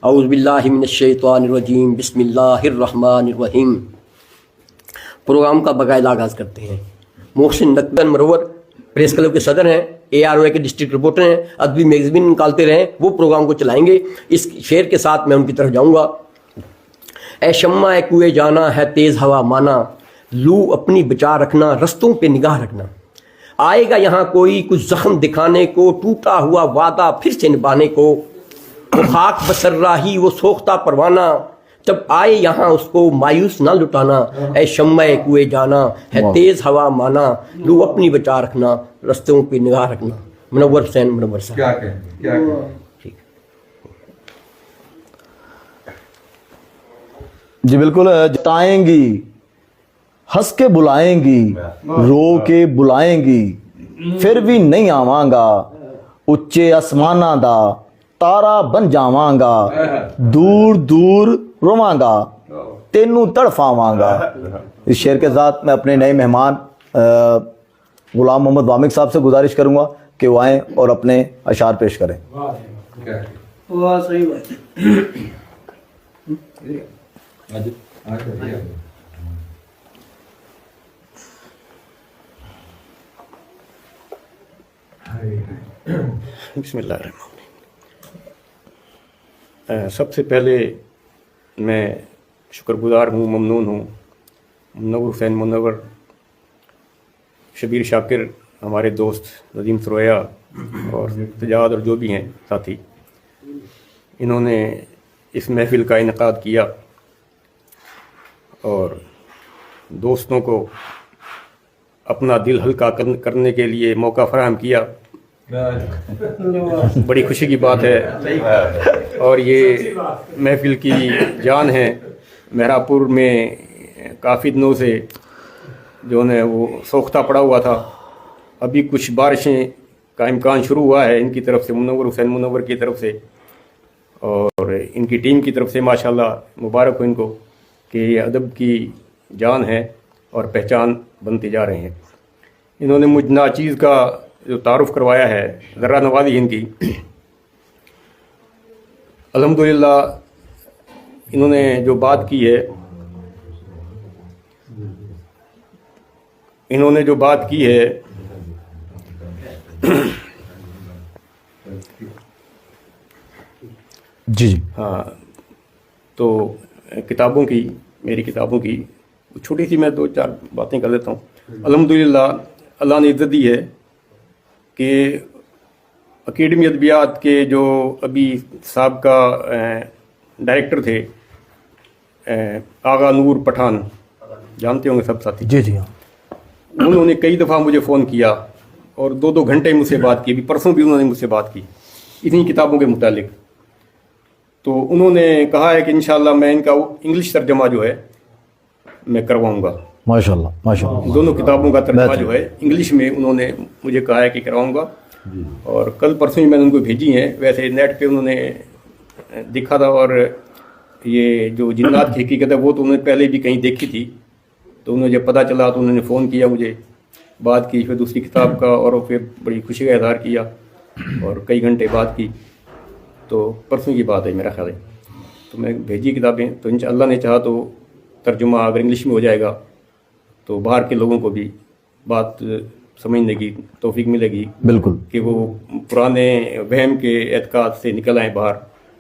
اعوذ باللہ من الشیطان الرجیم، بسم اللہ الرحمن الرحیم۔ پروگرام کا باقاعدہ آغاز کرتے ہیں۔ محسن نقوی مرور پریس کلب کے صدر ہیں، AROA کے ڈسٹرکٹ رپورٹر ہیں، ادبی میگزین نکالتے رہے، وہ پروگرام کو چلائیں گے۔ اس شعر کے ساتھ میں ان کی طرف جاؤں گا۔ اے شمع کوئے جانا ہے تیز ہوا مانا، لو اپنی بچا رکھنا، رستوں پہ نگاہ رکھنا۔ آئے گا یہاں کوئی کچھ زخم دکھانے کو، ٹوٹا ہوا وعدہ پھر سے نبھانے کو، وہ خاک بسر راہی وہ سوختہ پروانہ، جب آئے یہاں اس کو مایوس نہ لٹانا۔ اے شمع کوئے جانا ہے تیز ہوا مانا، لو اپنی بچا رکھنا، رستوں پہ نگاہ رکھنا۔ منور حسین منور صاحب۔ ٹھیک جی بالکل، جتائیں گی ہنس کے بلائیں گی، رو کے بلائیں گی، پھر بھی نہیں آواں گا، اچے آسماناں دا تارا بن جاواں گا، دور دور رواں گا، تینوں تڑفاواں گا۔ اس شعر کے ساتھ میں اپنے نئے مہمان غلام محمد وامق صاحب سے گزارش کروں گا کہ وہ آئیں اور اپنے اشعار پیش کریں۔ بسم اللہ الرحمن الرحیم۔ سب سے پہلے میں شکر گزار ہوں، ممنون ہوں منور حسین منور، شبیر شاکر، ہمارے دوست ندیم سرویا اور سجاد اور جو بھی ہیں ساتھی، انہوں نے اس محفل کا انعقاد کیا اور دوستوں کو اپنا دل ہلکا کرنے کے لیے موقع فراہم کیا۔ بڑی خوشی کی بات ہے، اور یہ محفل کی جان ہے۔ مہراپور میں کافی دنوں سے جو ہے وہ سوختہ پڑا ہوا تھا، ابھی کچھ بارشیں کا امکان شروع ہوا ہے ان کی طرف سے، منور حسین منور کی طرف سے اور ان کی ٹیم کی طرف سے۔ ماشاءاللہ مبارک ہو ان کو کہ یہ ادب کی جان ہے اور پہچان بنتے جا رہے ہیں۔ انہوں نے مجھ ناچیز کا جو تعارف کروایا ہے، ذرا نوازی ان کی، الحمدللہ انہوں نے جو بات کی ہے، جی ہاں، تو کتابوں کی، میری کتابوں کی چھوٹی سی میں 2-4 باتیں کر دیتا ہوں۔ الحمدللہ اللہ نے عزت دی ہے کہ اکیڈمی ادبیات کے جو ابھی سابقہ ڈائریکٹر تھے آغا نور پٹھان، جانتے ہوں گے سب ساتھی، جی جی ہاں، انہوں نے کئی دفعہ مجھے فون کیا اور 2 گھنٹے مجھ سے بات کی۔ ابھی پرسوں بھی انہوں نے مجھ سے بات کی انہی کتابوں کے متعلق۔ تو انہوں نے کہا ہے کہ انشاءاللہ میں ان کا انگلش ترجمہ جو ہے میں کرواؤں گا۔ ماشاءاللہ ماشاءاللہ، دونوں کتابوں کا ترجمہ جو ہے انگلش میں انہوں نے مجھے کہا ہے کہ کرواؤں گا، اور کل پرسوں ہی میں نے ان کو بھیجی ہیں۔ ویسے نیٹ پہ انہوں نے دیکھا تھا، اور یہ جو جنات کی حقیقت ہے وہ تو انہوں نے پہلے بھی کہیں دیکھی تھی، تو انہیں جب پتہ چلا تو انہوں نے فون کیا مجھے، بات کی، پھر دوسری کتاب کا، اور پھر بڑی خوشی کا اظہار کیا اور کئی گھنٹے بات کی۔ تو پرسوں کی بات ہے میرا خیال ہے، تو میں بھیجی کتابیں، تو انشاءاللہ نے چاہا تو ترجمہ اگر انگلش میں ہو جائے گا تو باہر کے لوگوں کو بھی بات سمجھنے کی توفیق ملے گی، بالکل، کہ وہ پرانے وہم کے اعتقاد سے نکل آئیں باہر۔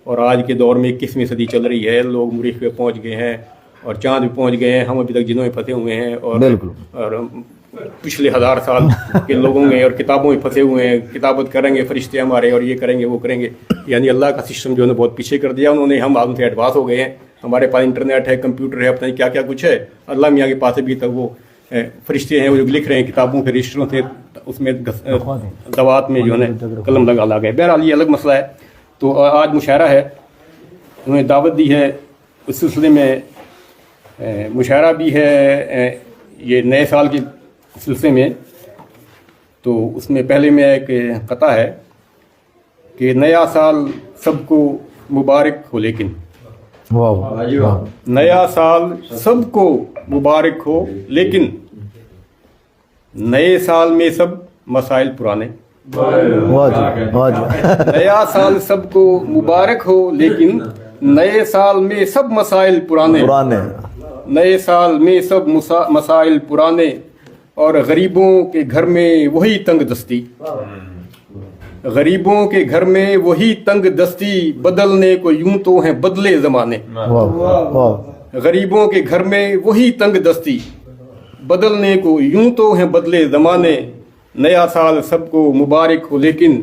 اور آج کے دور میں 21ویں صدی چل رہی ہے، لوگ مریخ پہ پہنچ گئے ہیں اور چاند بھی پہنچ گئے ہیں، ہم ابھی تک جنوں میں پھنسے ہوئے ہیں، اور پچھلے 1000 سال کے لوگوں میں اور کتابوں میں پھنسے ہوئے ہیں، کتابت کریں گے فرشتے ہمارے، اور یہ کریں گے وہ کریں گے، یعنی اللہ کا سسٹم جو ہے بہت پیچھے کر دیا انہوں نے۔ ہم آدمی سے ایڈوانس ہو گئے ہیں، ہمارے پاس انٹرنیٹ ہے، کمپیوٹر ہے، پتہ نہیں کیا کیا کچھ ہے۔ اللہ میاں کے پاس ابھی تک وہ فرشتے ہیں وہ جو لکھ رہے ہیں کتابوں کے رجسٹروں سے، اس میں دوات میں جو ہے قلم لگا گئے۔ بہرحال یہ الگ مسئلہ ہے۔ تو آج مشاعرہ ہے، انہوں نے دعوت دی ہے، اس سلسلے میں مشاعرہ بھی ہے یہ نئے سال کے سلسلے میں۔ تو اس میں پہلے میں ایک قطع ہے کہ نیا سال سب کو مبارک ہو، لیکن نیا سال سب کو مبارک ہو، لیکن نئے سال میں سب مسائل پرانے۔ واہ جی واہ جی نیا سال سب کو مبارک ہو لیکن نئے سال میں سب مسائل پرانے، پرانے نئے سال میں سب مسائل پرانے، اور غریبوں کے گھر میں وہی تنگ دستی، غریبوں کے گھر میں وہی تنگ دستی، بدلنے کو یوں تو ہیں بدلے زمانے، واہ واہ غریبوں کے گھر میں وہی تنگ دستی، بدلنے کو یوں تو ہیں بدلے زمانے، نیا سال سب کو مبارک ہو لیکن۔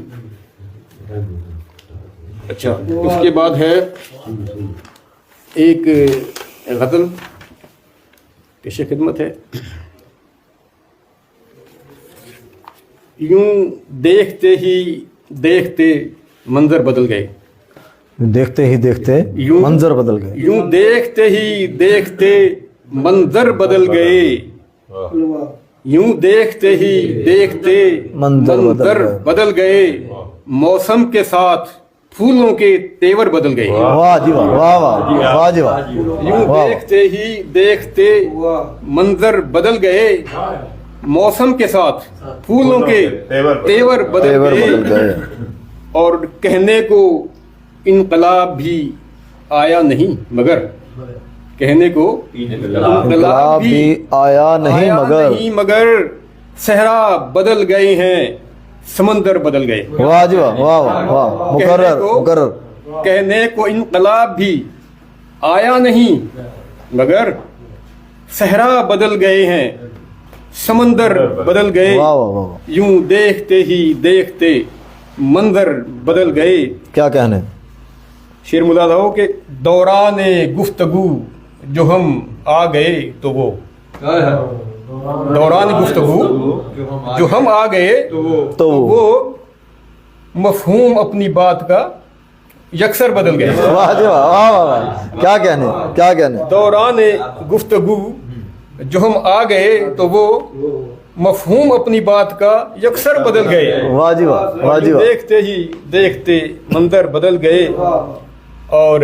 اچھا، اس کے بعد ہے ایک غزل پیش خدمت ہے۔ یوں دیکھتے ہی دیکھتے منظر بدل گئے، دیکھتے ہی دیکھتے منظر بدل گئے، یوں دیکھتے ہی دیکھتے منظر بدل گئے، یوں دیکھتے ہی دیکھتے منظر بدل گئے، موسم کے ساتھ پھولوں کے تیور بدل گئے، واہ جی واہ واہ واہ واہ جی واہ، یوں دیکھتے ہی دیکھتے منظر بدل گئے، موسم کے ساتھ پھولوں کے تیور بدل گئے، اور کہنے کو انقلاب بھی آیا نہیں مگر، کہنے کو انقلاب بھی آیا نہیں مگر، صحرا بدل گئے ہیں سمندر بدل گئے، واہ جی واہ واہ واہ، مقرر مقرر، کہنے کو انقلاب بھی آیا نہیں مگر صحرا بدل گئے ہیں سمندر بدل گئے، واہ واہ واہ، یوں دیکھتے ہی دیکھتے منظر بدل گئے۔ کیا کہنے، شعر ملاحظہ ہو کہ دوران گفتگو جو ہم آ گئے تو وہ، دوران گفتگو جو ہم آ گئے تو وہ مفہوم اپنی بات کا یکسر بدل گئے، واہ جی واہ واہ واہ واہ، کیا کہنے کیا کہنے، دوران گفتگو جو ہم آ گئے تو وہ مفہوم اپنی بات کا یکسر بدل گئے، واہ جی واہ واہ جی واہ، دیکھتے ہی دیکھتے منظر بدل گئے، اور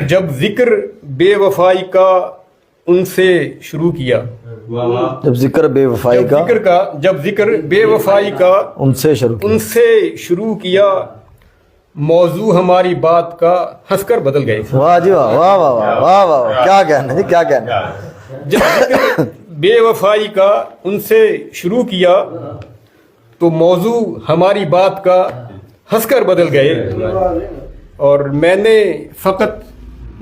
جب ذکر بے وفائی کا ان سے شروع کیا، جب ذکر بے وفائی کا جب ذکر بے وفائی کا ان سے شروع کیا، موضوع ہماری بات کا ہنس کر بدل گئے، واہ جی واہ واہ واہ واہ واہ واہ، کیا کہنا جی کیا کہنا، جب ذکر بے وفائی کا ان سے شروع کیا تو موضوع ہماری بات کا ہنس کر بدل گئے، اور میں نے فقط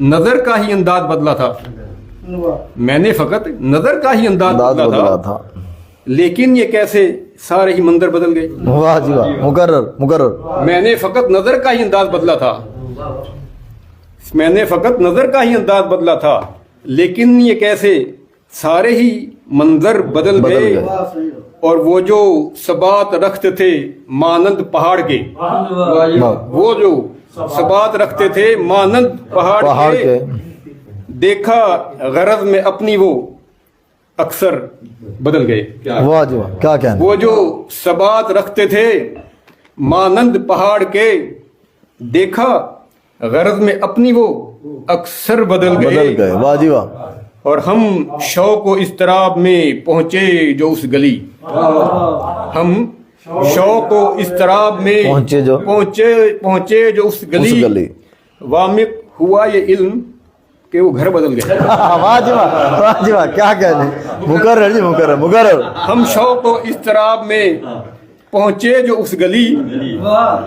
نظر کا ہی انداز بدلا تھا، میں نے فقط نظر کا ہی انداز بدلا تھا، لیکن یہ کیسے سارے ہی منظر بدل گئے، واہ جی واہ، مقرر مقرر، میں نے فقط نظر کا ہی انداز بدلا تھا، میں نے فقط نظر کا ہی انداز بدلا تھا، لیکن یہ کیسے سارے ہی منظر بدل گئے، اور وہ جو ثبات رکھتے تھے مانند پہاڑ کے، وہ جو ثبات رکھتے تھے مانند پہاڑ کے، دیکھا غرض میں اپنی وہ اکثر بدل گئے، واہ جی واہ، کیا کہنا، وہ جو ثبات رکھتے تھے مانند پہاڑ کے، دیکھا غرض میں اپنی وہ اکثر بدل گئے، واہ جی واہ، اور ہم شوق و اضطراب میں پہنچے جو اس گلی، ہم شوق و اضطراب میں پہنچے جو اس گلی، وامق ہوا یہ علم کہ وہ گھر بدل گئے، واہ جی واہ واہ، کیا کہنے، مقرر جی مقرر مقرر، ہم شوق و اضطراب میں پہنچے جو اس گلی،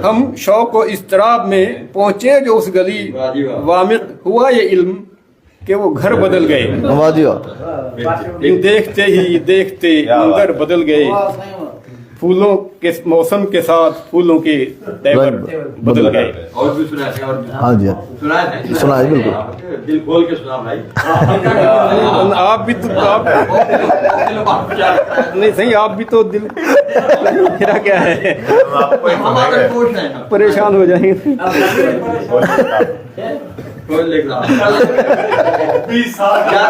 ہم شوق و اضطراب میں پہنچے جو اس گلی، وامق ہوا یہ علم کہ وہ گھر بدل گئے، واہ جی واہ، دیکھتے ہی دیکھتے منظر بدل گئے، پھولوں کے موسم کے ساتھ پھولوں کے تیور بدل گئے۔ اور بھی سنا ہے، ہاں جی سنا ہے بالکل، دل کھول کے سنا بھائی، آپ بھی تو نہیں صحیح، آپ بھی تو دل میرا کیا ہے ہمارے کوش ہے پریشان ہو جائیں گے، کوئی لکھ رہا 20 سال کیا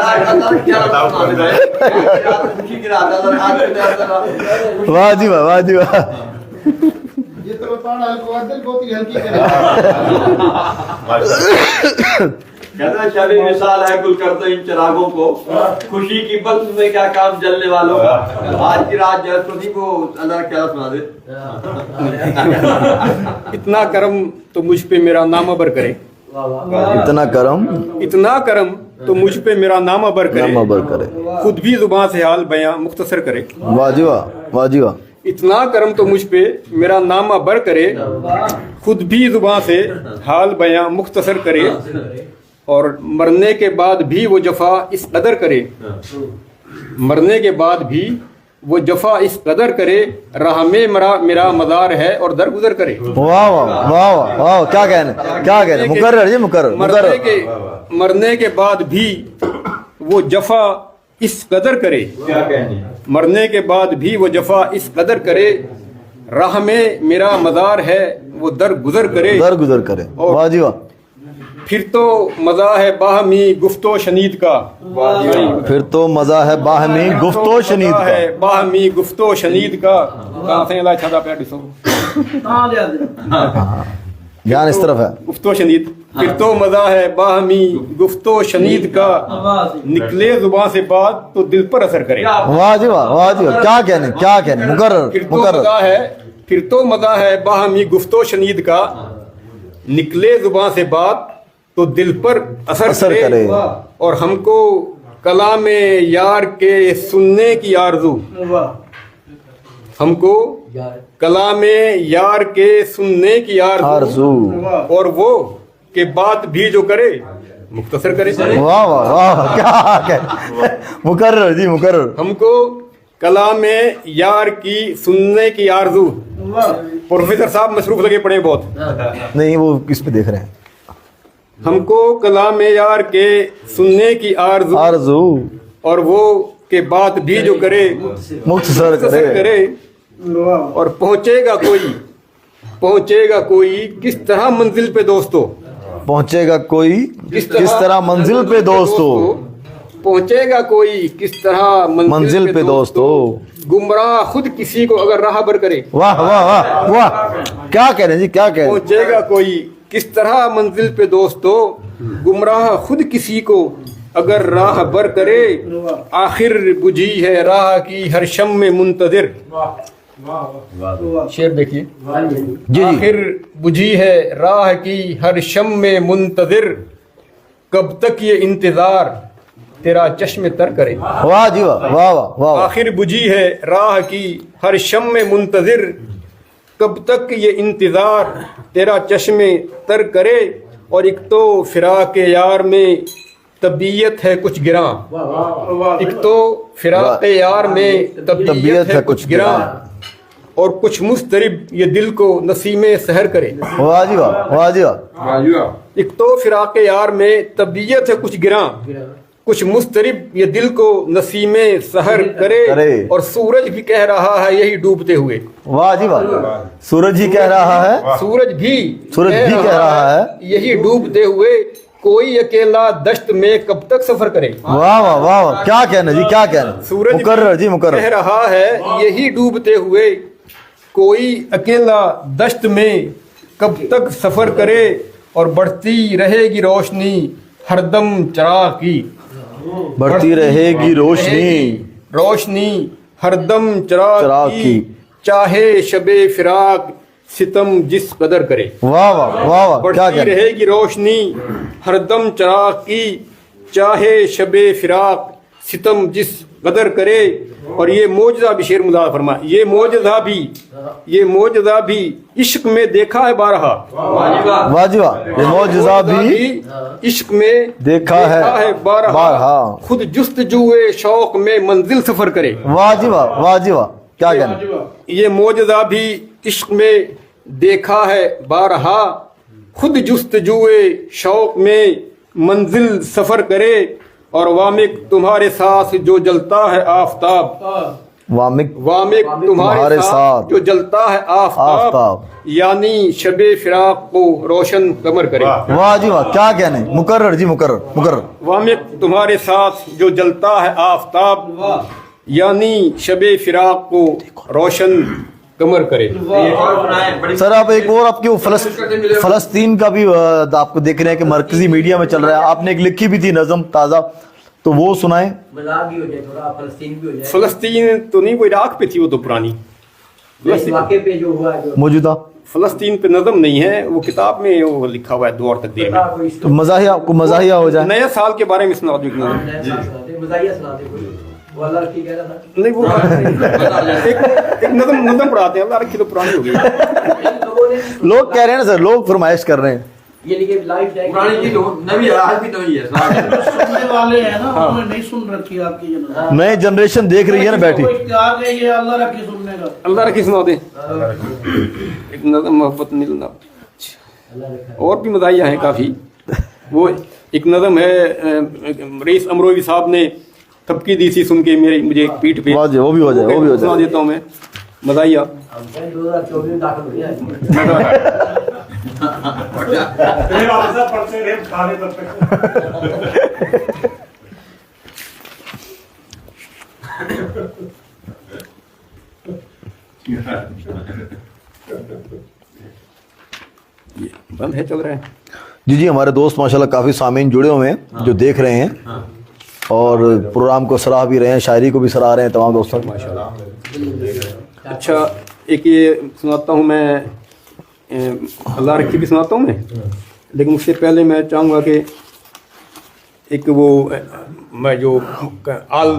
خوشی کی رات ہے، واہ جی واہ واہ جی واہ، یہ تو پاڑا کو دل بہت ہی ہلکی کرے، कहता है शब विसाल है गुल कर दो इन चिरागों को, खुशी की बल्ब में क्या काम जलने वालों का, आज की रात जल प्रदीप को अल्लाह क्या सुना दे। इतना करम तो मुझ पे मेरा नाम अबर करे, इतना करम तो मुझ पे मेरा नाम अबर करे, नाम अबर करे। खुद भी जुबान से हाल बयां मुख्तसर करे। वाह जी वाह, वाह जी वाह। इतना करम तो मुझ पे मेरा नाम अबर करे, खुद भी जुबान से हाल बयां मुख्तसर करे, और मरने के बाद भी वो जफा इस कदर करे, मरने के बाद भी वो जफा इस कदर करे, राह में मेरा मदार है और दरगुजर करे। वाह वाह वाह वाह वाह, क्या कहने मुकर्रर जी, मुकर्रर। मरने के बाद भी वो जफा इस कदर करे, क्या कहने, मरने के बाद भी वो जफा इस कदर करे, राह में मेरा मदार है वो दरगुजर करे। वाह जी वाह। फिर तो मजा है बाहमी गुफ्तो शनीद का, फिर तो मजा है बाहमी गुफ्तो शनीद का, है बाहमी गुफ्तो शनीद का। कहाँ से अल्लाह छादा पे डिसो ध्यान इस तरफ है। गुफ्तो शनीद, फिर तो मजा है बाहमी गुफ्तो शनीद का, निकले जुबान से बात तो दिल पर असर करे। वाह जी वाह, वाह जी वाह, क्या कहने मुकर्रर। फिर तो मजा है बाहमी गुफ्तो शनीद का, निकले जुबान से बात तो दिल पर असर करे, और हमको कलाम यार के सुनने की आरज़ू, हमको कलाम यार के सुनने की आरज़ू, और वो के बात भी जो करे मुख्तसर करे। वाह वाह वाह, क्या कहने मुकर्रर जी, मुकर्रर। हमको कलाम यार की सुनने की आरज़ू। प्रोफेसर साहब मसरूफ लगे पड़े बहुत, नहीं वो किस पे देख रहे हैं। हमको कलाम यार के सुनने की आरज़ू, और वो के बात भी जो करे मुख्तसर करे, और पहुंचेगा कोई किस तरह मंजिल पे दोस्तों, पहुंचेगा कोई किस तरह मंजिल पे दोस्तों, पहुंचेगा कोई किस तरह मंजिल पे दोस्तों, गुमराह खुद किसी को अगर राहबर करे। वाह वाह वाह वाह, क्या कह रहे जी, क्या कह रहे। पहुंचेगा कोई किस तरह मंजिल पे दोस्तों, गुमराह खुद किसी को अगर राह बर करे, आखिर बुझी है राह की हर शम में मुंतजिर। शेर देखिए जी। आखिर बुझी है राह की हर शम में मुंतजिर, कब तक ये इंतजार तेरा चश्मे तर करे। वाह जी वाह, वाह वाह वाह। आखिर बुझी है राह की हर शम में मुंतजिर, कब तक ये इंतजार तेरा चश्मे तर करे, और एक तो फिराक यार में तबीयत है कुछ गिरां, एक तो फिराक यार में तबीयत है कुछ गिरां, और कुछ मुस्तरिब ये दिल को नसीमे सहर करे। वाह जी वाह, वाह जी वाह। एक तो फिराक यार में तबीयत है कुछ गिरां, कुछ मुस्तरिब ये दिल को नसीमे सहर करे, और सूरज भी कह रहा है यही डूबते हुए। वाह जी वाह, सूरज ही कह रहा है, सूरज भी कह रहा है यही डूबते हुए, कोई अकेला दश्त में कब तक सफर करे। वाह वाह वाह, क्या कहना जी, क्या कहना। सूरज मुकर्रर जी, कह मुकर्रर। रहा है यही डूबते हुए, कोई अकेला दश्त में कब तक सफर करे, और बढ़ती रहेगी रोशनी हरदम चिराग की, बढ़ती रहेगी रोशनी हरदम चिराग की, चाहे शबे फिराक सितम जिस कदर करे। वाह वाह वाह वाह, क्या बढ़ती रहेगी रोशनी हरदम चिराग की, चाहे शबे फिराक सितम जिस कदर करे। और ये मौजज़ा भी शेर मुदा फरमा, ये मौजज़ा भी इश्क में देखा है बारहा। वाह जी वाह, ये मौजज़ा भी इश्क में देखा है बारहा, खुद जुस्तजुए शौक में मंजिल सफर करे। वाह जी वाह, वाह जी वाह, क्या कहना। ये मौजज़ा भी इश्क में देखा है बारहा, खुद जुस्तजुए शौक में मंजिल सफर करे, और वामिक तुम्हारे साथ जो जलता है आफताब, वामिक तुम्हारे साथ जो जलता है आफताब, यानी शबे फिराक को रोशन कमर करे। वाह जी वाह, क्या कहने। मुकर्रर जी, मुकर्रर। वामिक तुम्हारे साथ जो जलता है आफताब, यानी शबे फिराक को रोशन कमर करे। ये और सुनाए बड़ी सर आप एक और आपके वो फलस्तीन का भी आपको देख रहे हैं कि मरकजी मीडिया में चल रहा है, आपने एक लिखी भी थी नज़म ताज़ा, तो वो सुनाएं। मजाक भी हो जाए थोड़ा, फलस्तीन भी हो जाए। फलस्तीन तो नहीं, वो इराक पे थी, वो तो पुरानी। इस वाक़े पे जो हुआ जो मौजूदा फलस्तीन पे नज़म नहीं है, वो किताब में वो लिखा हुआ है, दो और तकदीर में। कोई तो मज़ाहिया हो जाए। नया साल के बारे में सुना दो एक नज़म। मज़ाहिया सुना दे कोई, वो अल्लाह रखी कह रहा था। नहीं वो एक नज़म पढ़ाते हैं, अल्लाह रखी तो पुरानी हो गई। लोगों ने लोग कह रहे हैं ना सर, लोग फरमाइश कर रहे हैं। ये लिखे लाइफ जाएगी पुरानी की तो नवी आज भी तो ही है सुनने वाले हैं ना, उन्होंने नहीं सुन रखी आपकी जनरेशन। नई जनरेशन देख रही है ना बैठी। कोई इख्तियार नहीं है अल्लाह रखी सुनने का। अल्लाह रखी सुना दे एक नज़म मोहब्बत मिलना। और भी मज़ाहिया हैं काफ़ी। वो एक नज़म है, रईस अमरोवी साहब ने थपकी दी थी सुन के मुझे पीठ पे, वो भी हो जाए, वो भी हो सुना जाए। देता हूँ मैं मज़ाहिया। 2024 में दाखिल हो गया। बंद है, चल रहा है। जी हमारे दोस्त माशाल्लाह काफ़ी सामीन जुड़े हुए हैं जो देख रहे हैं और प्रोग्राम को सराह भी रहे हैं, शायरी को भी सराह रहे हैं तमाम दोस्तों को। माशाल्लाह। अच्छा एक ये सुनाता हूँ मैं, अल्लाह रखी भी सुनाता हूँ मैं, लेकिन उससे पहले मैं चाहूँगा कि एक वो मैं जो आल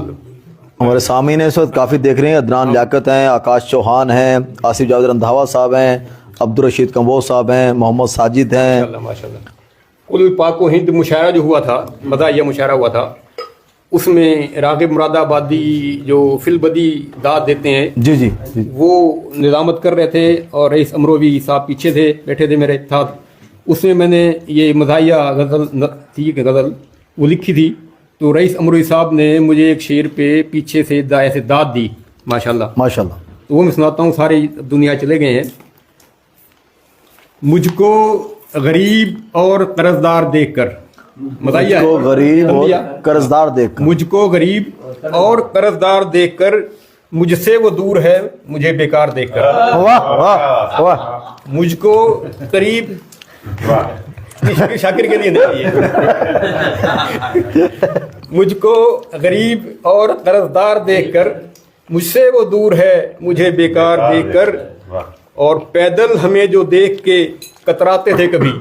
हमारे सामीन इस वक्त काफ़ी देख रहे हैं। अदनान लियाकत हैं, आकाश चौहान हैं, आसिफ जावेद रंधावा साहब हैं, अब्दुल रशीद कंबोज साहब हैं, मोहम्मद साजिद हैं। माशाल्लाह। कुल पाक व हिंद मुशायरा जो हुआ था, मज़ाहिया मुशायरा हुआ था, उसमें रागिब मुरादाबादी जो फिलबदी दाद देते हैं जी जी जी वो निज़ामत कर रहे थे और रईस अमरोवी साहब पीछे थे, बैठे थे मेरे साथ। उसमें मैंने ये मज़ाहिया गज़ल थी कि गज़ल वो लिखी थी, तो रईस अमरोवी साहब ने मुझे एक शेर पे पीछे से ऐसे दाद दी माशाल्लाह। माशाल्लाह। तो वो मैं सुनाता हूँ, सारी दुनिया चले गए हैं। मुझको गरीब और कर्जदार देखकर, मज़ाहिया मुझको गरीब और समझिया? कर्जदार देख मुझको गरीब और कर्जदार देखकर, मुझसे वो दूर है मुझे बेकार देखकर। वाह वाह वाह। मुझको करीब शाकिर के लिए नहीं है। मुझको गरीब और कर्जदार देखकर, मुझसे वो दूर है मुझे बेकार देखकर, और पैदल हमें जो देख के कतराते थे कभी,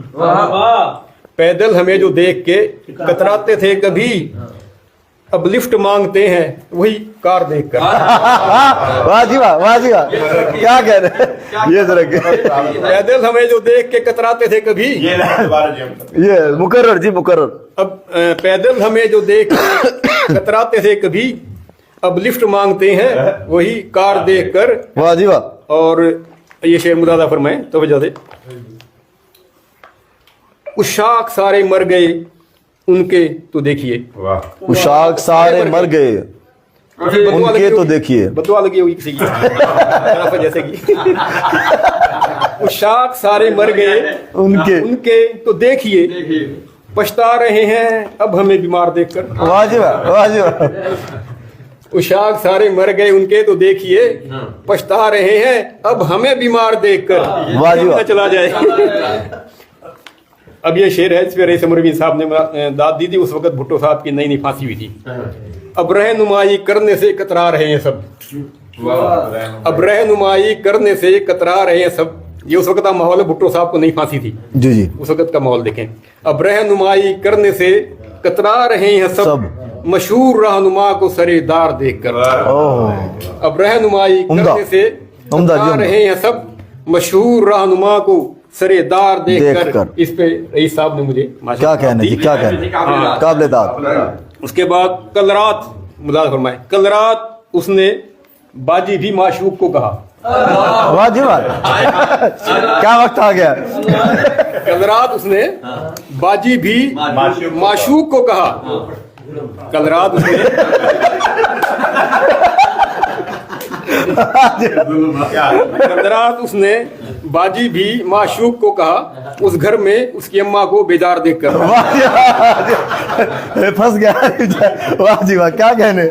पैदल हमें जो देख के कतराते थे कभी, अब लिफ्ट मांगते हैं वही कार देखकर। वाह जी वाह, वाह जी वाह, क्या कह रहे हैं ये जरा पैदल हमें जो देख के कतराते थे कभी, ये मुकर्रर जी मुकर्रर। अब पैदल हमें जो देख के कतराते थे कभी, अब लिफ्ट मांगते हैं वही कार देखकर। वाह जी वाह। और ये शेर मुरादा फरमाए तो वजह से, उशाक सारे मर गए उनके तो देखिए, उशाक सारे मर गए उनके तो देखिए। बदवा लगी हुई किसी की खिलाफत जैसे की। उशाक सारे मर गए उनके उनके तो देखिए, पछता रहे हैं अब हमें बीमार देखकर। वाह जी वाह, वाह जी वाह। उशाक सारे मर गए उनके तो देखिए, पछता रहे हैं अब हमें बीमार देखकर। वाह जी वाह। चला जाए। अब ये शेर है, इस पे रईस अमरोवी साहब ने दाद दी थी। उस वक्त भुट्टो साहब की नई नई फांसी हुई थी। अब रहनुमाई करने से कतरा रहे हैं सब, अब रहनुमाई करने से कतरा रहे हैं सब। ये उस वक्त का माहौल है, भुट्टो साहब को नई फांसी थी, जी जी। उस वक्त का माहौल देखें। अब रहनुमाई करने से कतरा रहे हैं सब, मशहूर रहनुमा को सरेदार देखकर। अब रहनुमाई करने से कतरा रहे हैं सब, मशहूर रहनुमा को सरेदार देखकर। इस पे रईस साहब ने मुझे क्या कहने जी, क्या कहने, काबिलेदार। उसके बाद कल रात मुलाद फरमाए, कल रात उसने बाजी भी माशूक को कहा। वाह जी वाह, क्या वक्त आ गया। कल रात उसने बाजी भी माशूक को कहा। कल रात उसने कल रात उसने बाजी भी माशूक को कहा, उस घर में उसकी अम्मा को बेजार देखकर। फंस गया। वाह जी वाह, क्या कहने।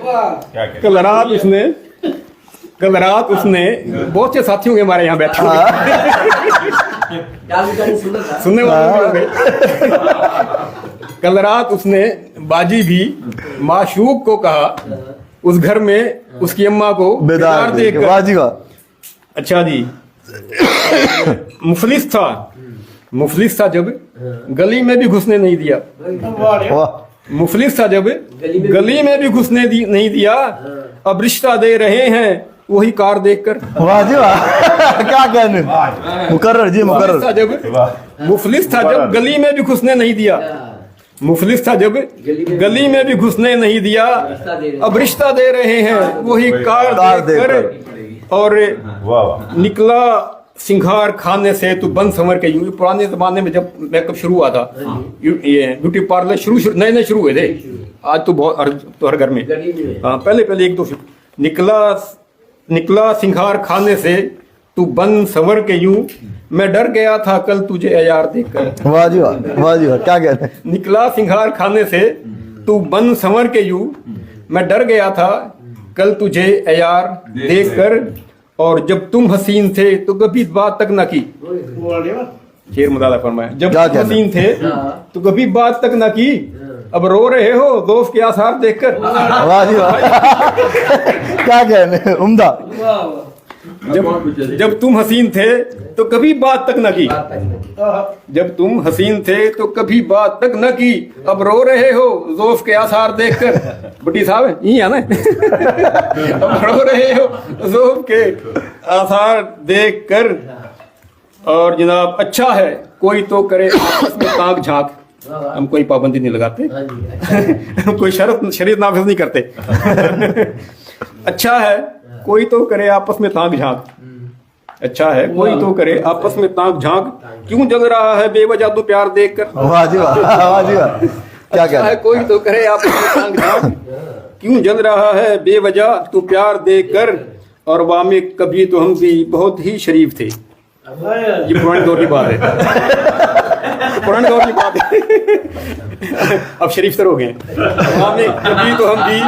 कल रात उसने कल रात उसने बहुत से साथियों के हमारे यहाँ बैठे हुए सुनने वाले भी होंगे। कल रात उसने बाजी भी माशूक को कहा, उस घर में उसकी अम्मा को बेदार देखकर। वाह जी वाह। अच्छा जी, मुफलिस था जब गली में भी घुसने नहीं दिया। वाह। मुफलिस था जब गली में भी घुसने नहीं दिया, अब रिश्ता दे रहे हैं वही कार देखकर। वाह जी वाह। क्या कहने, मुकर्रर जी मुकर्रर। मुफलिस था जब गली में भी घुसने नहीं दिया, मुफलिस था जब गली में भी घुसने नहीं दिया, अब रिश्ता दे रहे हैं वही कार देखकर। और निकला सिंगार खाने से तू बंद संवर के यूं। पुराने जमाने में जब मेकअप शुरू हुआ था, ये ब्यूटी पार्लर नए शुरू हुए थे। आज तो बहुत हर घर में, हाँ पहले एक दो। निकला सिंगार खाने से तू बंद संवर के यूं, मैं डर गया था कल तुझे यार देखकर। वाह जी वाह। वाह जी वाह। क्या कहते हैं। निकला सिंगार खाने से तू बंद संवर के यूं, मैं डर गया था कल तुझे यार देखकर। और जब तुम हसीन थे तो कभी बात तक न की। शेर मुदाला फरमाया, जब तुम हसीन थे तो कभी बात तक न की, अब रो रहे हो दोस्त के आसार देखकर। वाह जी वाह। क्या कहने, उम्दा। जब तुम हसीन थे तो कभी बात तक न की, जब तुम हसीन थे तो कभी बात तक न की, अब रो रहे हो जोफ के आसार देखकर। बुटी साहब यही है ना। अब रो रहे हो जोफ के आसार देखकर। और जनाब अच्छा है कोई तो करे आपस में ताक झांक, हम कोई पाबंदी नहीं लगाते, कोई शरीयत नाफिज नहीं करते। अच्छा है कोई तो करे आपस में ताक झांक, अच्छा है कोई तो करे आपस में ताक झांक, क्यों जल रहा है बेवजह तू प्यार देखकर। वाह जी वाह। वाह जी वाह। क्या अच्छा है कोई तो करे आपस में ताक झांक, क्यों जल रहा है बेवजह तू प्यार देखकर। और वामे कभी तो हम भी बहुत ही शरीफ थे। ये पुराने दौर की बात है, पुराने दौर की बात है। अब शरीफ तर हो गए। वामे कभी तो हम भी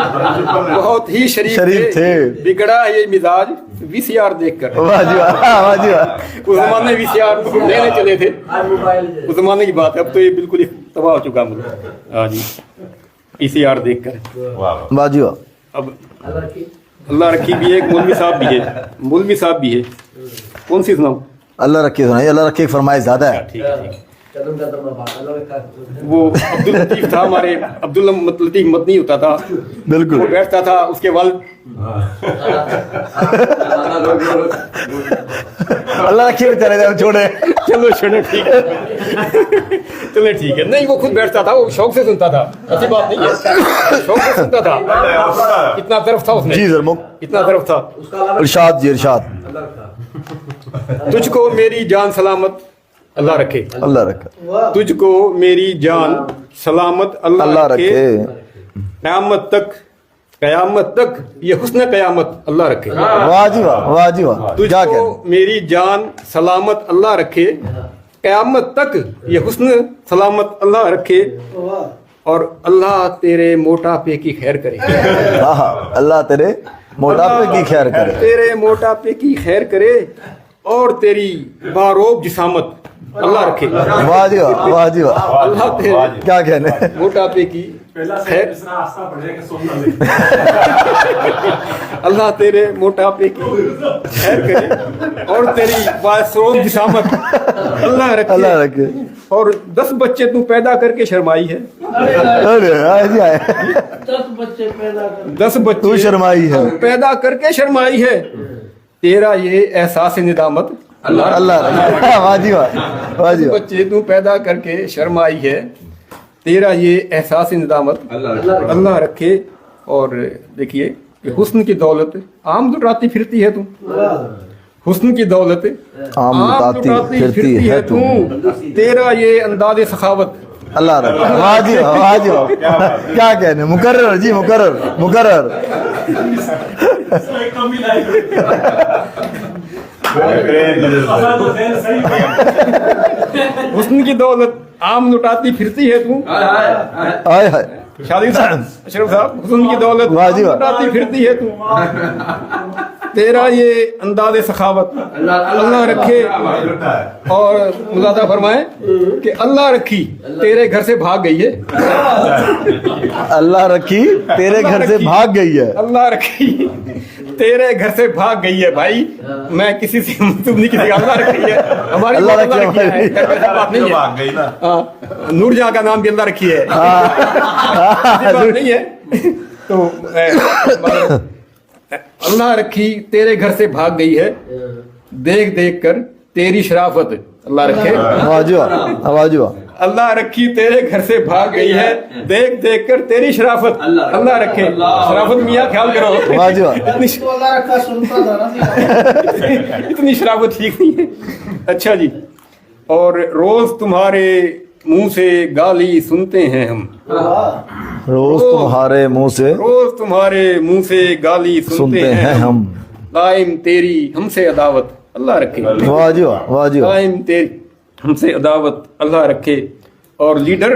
बहुत ही शरीफ थे, बिगड़ा ये मिजाज वीसीआर देखकर। वाह जी वाह। वाह जी वाह। उस जमाने में वीसीआर लेने चले थे, उस जमाने की बात है। अब तो ये बिल्कुल ही तबाह हो चुका मुझे। हाँ जी, वीसीआर देखकर। वाह जी वाह। अब अल्लाह रखी भी है, एक मौलवी साहब भी है। कौन सी सुनाऊं? अल्लाह रखे सुनाइए। अल्लाह रखे की फरमाइश ज्यादा है। ठीक है। वो अब्दुल लतीफ था हमारे, अब्दुल लतीफ मदनी होता था, बिल्कुल। वो बैठता था, उसके वालिद अल्लाह रखे बेचारे छोड़े। चलो ठीक है। चलो ठीक है। नहीं वो खुद बैठता था, वो शौक से सुनता था, ऐसी बात नहीं है, शौक से सुनता था। कितना तरफ था उसमें जी सर, कितना तरफ था। इरशाद जी इरशाद। तुझको मेरी जान सलामत अल्लाह रखे, अल्लाह रखे। तुझको मेरी जान सलामत अल्लाह रखे, कयामत तक ये हुस्न कयामत अल्लाह रखे। वाह जी वाह। वाह जी वाह। तुझको मेरी जान सलामत अल्लाह रखे, कयामत तक ये हुस्न सलामत अल्लाह रखे। और अल्लाह तेरे मोटापे की खैर करे। अल्लाह तेरे मोटापे की खैर करे, तेरे मोटापे की खैर करे। और तेरी बारोब जिसामत अल्लाह रखे। वाह जी वाह। वाह जी वाह। अल्लाह तेरे क्या कहने, मोटापे की खैर, अल्लाह तेरे मोटापे की खैर करे। और तेरी बारोब जिसामत अल्लाह रखे। अल्लाह रखे। और 10 बच्चे तू पैदा करके शर्माई है। अरे जी आए। 10 बच्चे पैदा कर, 10 बच्चे तू शर्माई है, पैदा करके शर्माई है। तेरा ये एहसास निदामत अल्लाह रखे। वाह जी वाह। वाह जी वाह। बच्चे तू पैदा करके शर्माई है, तेरा ये एहसास निदामत अल्लाह रखे। और देखिए कि हुस्न की दौलत आम लुटाती फिरती है तू, हुस्न की दौलत आम लुटाती फिरती है तू, तेरा ये अंदाज़े सखावत अल्लाह रखे। वाह जी वाह। वाह जी वाह। क्या कहने, मुकर्रर जी मुकर्रर मुकर्रर। हुस्न की दौलत आम लुटाती फिरती है तू। आय हाय। शादी अशरफ साहब, हुस्न की दौलत वाह जी वाह। लुटाती फिरती है तू। تیرا یہ انداز سخاوت اللہ رکھے اور مزادہ فرمائے کہ اللہ رکھی تیرے گھر سے بھاگ گئی ہے. اللہ رکھی تیرے گھر سے بھاگ گئی ہے. اللہ رکھی تیرے گھر سے بھاگ گئی ہے. بھائی میں کسی سے منسوب نہیں کسی اللہ رکھی ہے ہماری اللہ بات رکھی رکھی ہے. بات نہیں ہے. ہاں، نور جہاں کا نام بھی اللہ رکھی ہے. ایسی بات نہیں ہے. تو اللہ رکھی تیرے گھر سے بھاگ گئی ہے دیکھ دیکھ کر تیری شرافت. اللہ رکھے. واجو اللہ رکھی تیرے گھر سے بھاگ گئی ہے دیکھ دیکھ کر تیری شرافت. اللہ رکھے. شرافت میاں خیال کرو. واجو تو اللہ رکھا سنتا تھا نا. اتنی شرافت ٹھیک نہیں ہے. اچھا جی. اور روز تمہارے منہ سے گالی سنتے ہیں ہم. روز تمہارے منہ سے روز تمہارے منہ سے گالی سنتے ہیں ہم. قائم تیری ہم سے عداوت. اللہ رکھے. واجو قائم تیری ہم سے عداوت. اللہ رکھے. اور لیڈر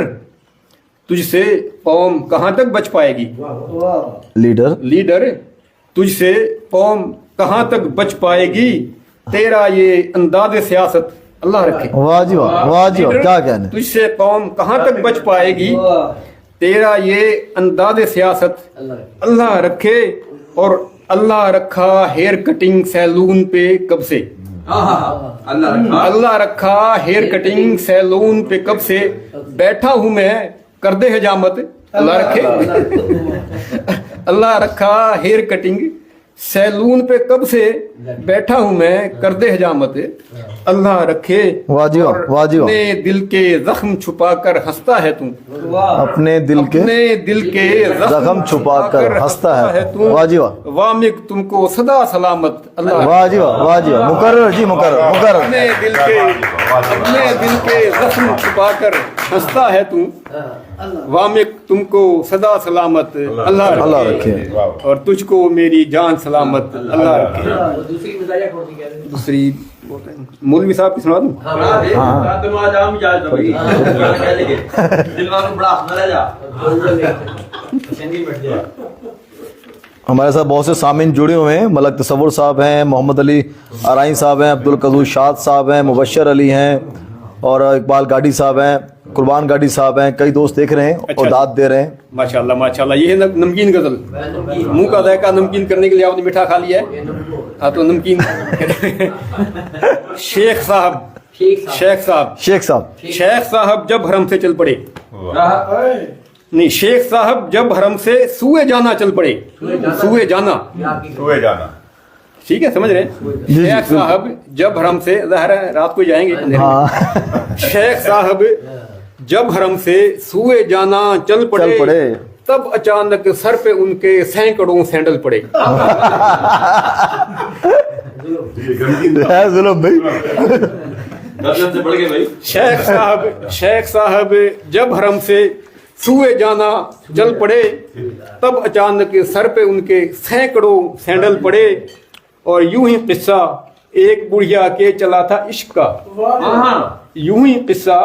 تجھ سے قوم کہاں تک بچ پائے گی. لیڈر تجھ سے قوم کہاں تک بچ پائے گی. تیرا یہ انداز سیاست. اللہ رکھے. واجو کیا کہنے. تجھ سے قوم کہاں تک بچ پائے گی. تیرا یہ انداز سیاست. اللہ رکھے. اور اللہ رکھا ہیئر کٹنگ سیلون پہ کب سے. اللہ رکھا ہیئر کٹنگ سیلون پہ کب سے بیٹھا ہوں میں کر دے حجامت. اللہ رکھے. اللہ رکھا ہیئر کٹنگ سیلون پہ کب سے بیٹھا ہوں میں کر دے حجامت. اللہ رکھے. اپنے دل کے زخم چھپا کر ہنستا ہے تو. اپنے دل کے زخم چھپا کر ہنستا ہے تو. وامق تم کو صدا سلامت. اللہ واجو مقرر جی مقرر. اپنے دل کے زخم چھپا کر ہنستا ہے تو. وامق تم کو صدا سلامت. اللہ رکھے. اور تجھ کو میری جان سلامت. اللہ رکھے. دوسری مولوی صاحب کی سنا دوں. ہمارے ساتھ بہت سے سامعین جڑے ہوئے ہیں. ملک تصور صاحب ہیں, محمد علی ارائیں صاحب ہیں, عبدالقدوس شاد صاحب ہیں, مبشر علی ہیں, اور اقبال گاڑی صاحب ہیں, قربان گاڑی صاحب ہیں. کئی دوست دیکھ رہے ہیں اور داد دے رہے ہیں. ماشاءاللہ ماشاءاللہ. یہ ہے نمکین غزل. منہ کا ذائقہ نمکین کرنے کے لیے آپ نے میٹھا کھا لیا ہے. ہاں تو نمکین. شیخ صاحب جب حرم سے چل پڑے. نہیں, شیخ صاحب جب حرم سے سوئے جانا چل پڑے. سوئے جانا ٹھیک ہے, سمجھ رہے ہیں. شیخ صاحب جب حرم سے, ظاہر ہے رات کو جائیں گے. شیخ صاحب جب حرم سے سوئے جانا چل پڑے تب اچانک سر پہ ان کے سینکڑوں سینڈل پڑے. شیخ صاحب جب حرم سے سوئے جانا چل پڑے تب اچانک سر پہ ان کے سینکڑوں سینڈل پڑے. اور یوں ہی قصہ ایک بڑھیا کے چلا تھا عشق کا. یوں ہی قصہ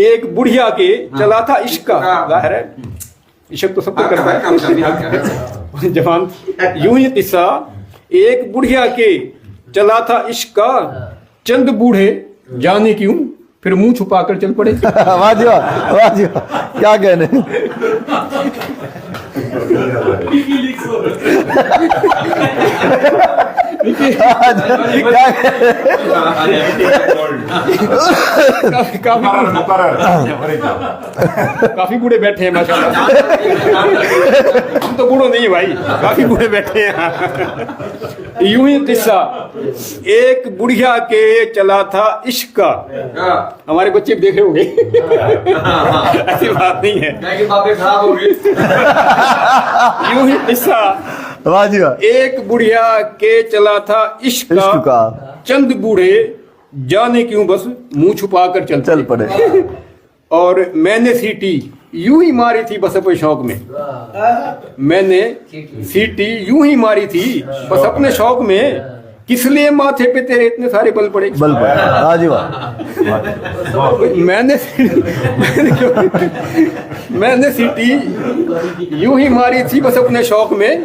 ایک بڑھیا کے چلا تھا عشق کا. ظاہر ہے عشق تو سب کو کرتا ہے جوان. یوں ہی قصہ ایک بڑھیا کے چلا تھا عشق کا. چند بوڑھے جانے کیوں پھر منہ چھپا کر چل پڑے. واہ کیا کہنے. کافی بوڑھے بیٹھے ہیں ماشاءاللہ. ہم تو بوڑھو نہیں بھائی, کافی بوڑھے بیٹھے ہیں. یوں ہی قصہ ایک بڑھیا کے چلا تھا عشق کا. ہمارے بچے بھی دیکھ رہے ہوں گے, ایسی بات نہیں ہے. یوں ہی قصہ ایک بڑھیا کے چلا تھا عشق کا. چند بوڑھے جانے کیوں بس منہ چھپا کر چل پڑے. اور میں نے سیٹی یوں ہی ماری تھی بس اپنے شوق میں. میں نے سیٹی یوں ہی ماری تھی بس اپنے شوق میں. کس لیے ماتھے پہ تیرے اتنے سارے بل پڑے. میں نے سیٹی یوں ہی ماری تھی بس اپنے شوق میں.